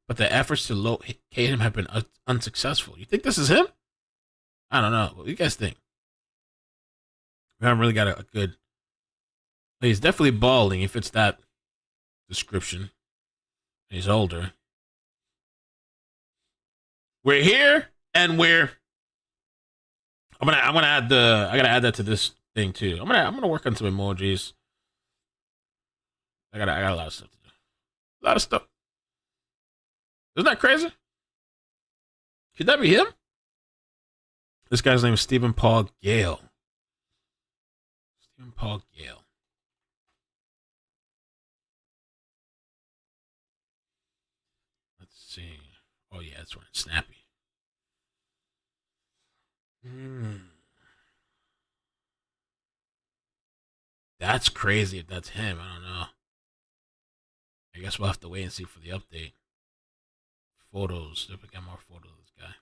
[SPEAKER 4] But the efforts to locate him have been unsuccessful. You think this is him? I don't know. What do you guys think? We haven't really got a good... He's definitely balding. He fits that description. He's older. We're here, and we're... I'm gonna add I gotta add that to this thing too. I'm gonna work on some emojis. I got a lot of stuff to do. A lot of stuff. Isn't that crazy? Could that be him? This guy's name is Stephen Paul Gale. Stephen Paul Gale. Let's see. Oh yeah, that's running snappy. That's crazy if that's him. I don't know. I guess we'll have to wait and see for the update. Photos. If we got more photos of this guy.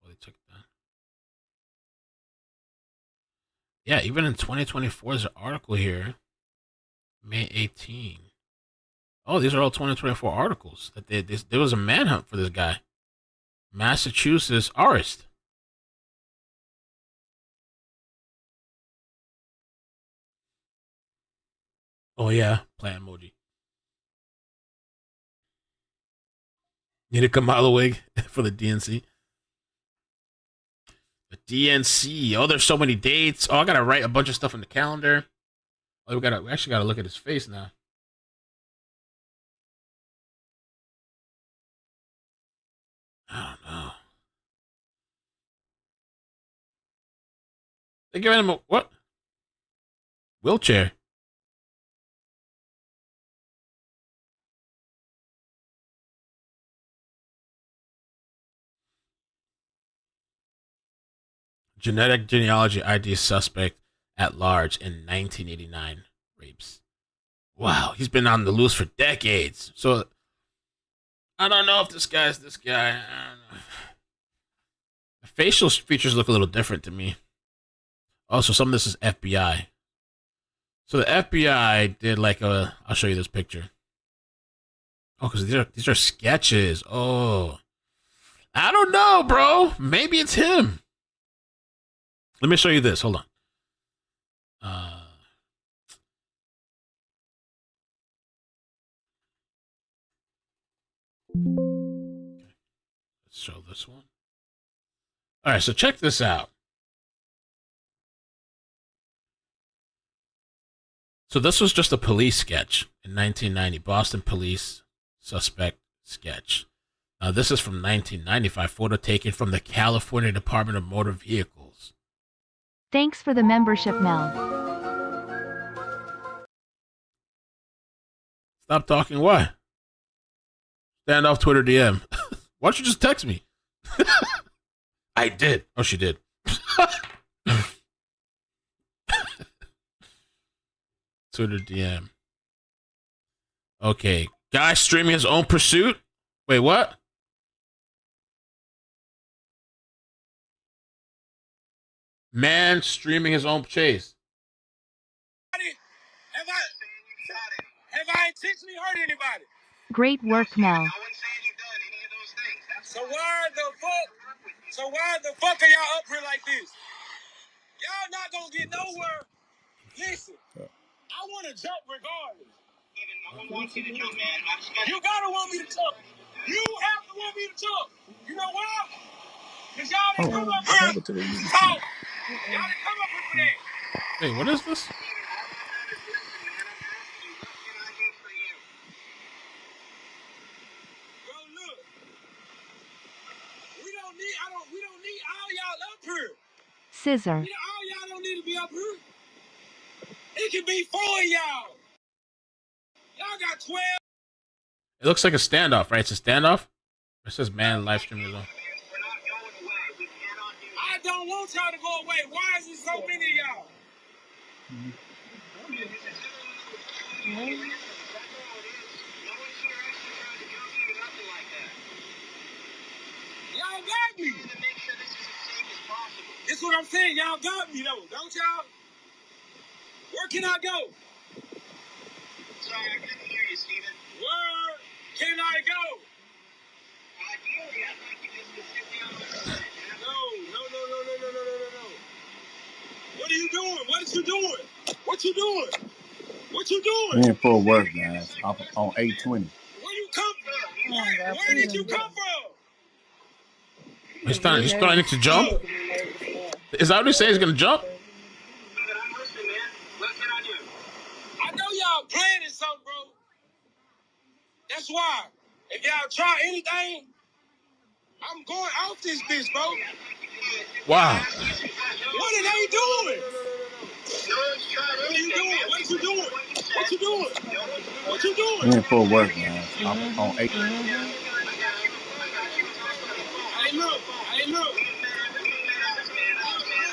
[SPEAKER 4] Well, they took that. Yeah, even in 2024, there's an article here. May 18. Oh, these are all 2024 articles. That there was a manhunt for this guy. Massachusetts arrest. Oh yeah, plant emoji. Need a Kamala wig for the DNC. The DNC. Oh, there's so many dates. Oh, I gotta write a bunch of stuff in the calendar. Oh, we actually gotta look at his face now. I don't know. They're giving him a what? Wheelchair. Genetic genealogy ID suspect at large in 1989 rapes. Wow, he's been on the loose for decades. So I don't know if this guy's this guy. I don't know. The facial features look a little different to me. Also, some of this is FBI. So the FBI did like a... I'll show you this picture. Oh, because these are sketches. Oh, I don't know, bro. Maybe it's him. Let me show you this. Hold on. Let's show this one. All right, so check this out. So this was just a police sketch in 1990, Boston police suspect sketch. Now this is from 1995, photo taken from the California Department of Motor Vehicles.
[SPEAKER 9] Thanks for the membership, Mel.
[SPEAKER 4] Stop talking, why? Stand off Twitter DM. Why don't you just text me? I did. Oh, she did. Twitter DM. Okay. Guy streaming his own pursuit? Wait, what? Man streaming his own chase.
[SPEAKER 14] Have I intentionally hurt anybody?
[SPEAKER 9] Great work, Mel.
[SPEAKER 14] So why the fuck are y'all up here like this? Y'all not gonna get nowhere. Listen, I want to jump regardless. I want you to jump, man. You gotta want me to jump. You have to want me to jump. You know why? Because y'all didn't come up here to talk. Y'all didn't come up here for that.
[SPEAKER 4] Wait, what is this?
[SPEAKER 14] We don't need all y'all up here.
[SPEAKER 9] Scissor.
[SPEAKER 14] All y'all don't need to be up here. It can be 4 of y'all. Y'all got 12.
[SPEAKER 4] It looks like a standoff, right? It's a standoff? It says man live streaming his own.
[SPEAKER 14] I don't want y'all to go away. Why is there so many of y'all? Y'all got me. That's what I'm saying. Y'all got me, though. Don't y'all? Where can I go? Sorry, I couldn't hear you, Steven. Where can I go? Ideally, I'd like you just to sit down on the No. What are you doing? What you doing? What you doing? What you doing?
[SPEAKER 15] We in full work, guys. On 820.
[SPEAKER 14] Where you come from? Where did you come from?
[SPEAKER 4] He's planning to jump? Is that what he's saying? He's going to jump?
[SPEAKER 14] I'm listening, man. What can I do? I know y'all planning something, bro. That's why. If y'all try anything, I'm going off this bitch, bro.
[SPEAKER 4] Wow.
[SPEAKER 14] What are they doing? What are you doing? What you doing? What you doing? What you doing?
[SPEAKER 15] We in full work, guys. On 8.
[SPEAKER 14] Hey, look.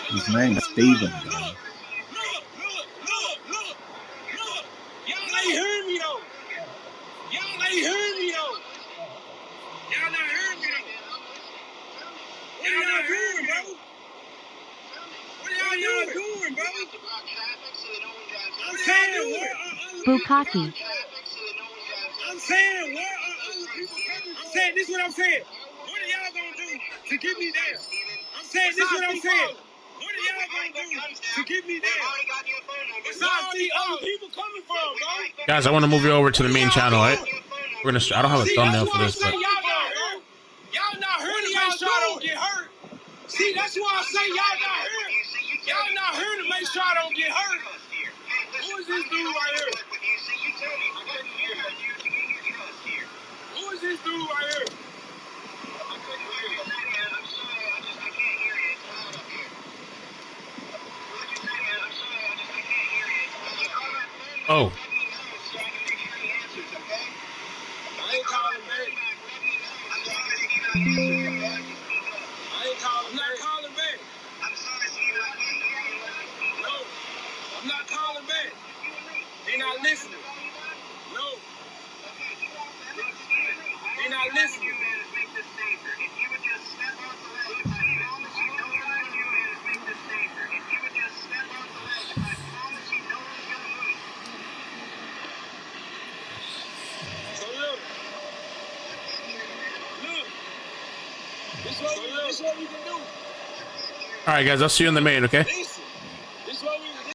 [SPEAKER 15] His name is Steven.
[SPEAKER 14] Look. Y'all ain't hearing me, though. Y'all not hearing me, though. What are y'all doing, bro? What are y'all doing, bro? I'm saying, where are other people?
[SPEAKER 9] Bukaki.
[SPEAKER 14] I'm saying, where are other people coming from? I'm saying, this is what I'm saying. What are y'all gonna do to get me there? I'm saying, this is what I'm saying. What are y'all gonna do to get me there? Where's all these other people coming from, bro?
[SPEAKER 4] Guys, I want to move you over to the main channel, right? We're gonna. I don't have a thumbnail for this, but
[SPEAKER 14] Y'all not hurt to make sure I don't get hurt. See, that's why I say y'all not hurt. Y'all not hurt to make sure I don't get hurt. Who is this dude right here? Who is this dude right here?
[SPEAKER 4] oh,
[SPEAKER 14] I ain't calling back. I'm not calling back. No, I'm not calling back. They not listening. No. They not listening. So look.
[SPEAKER 4] All right, guys, I'll see you in the main, okay?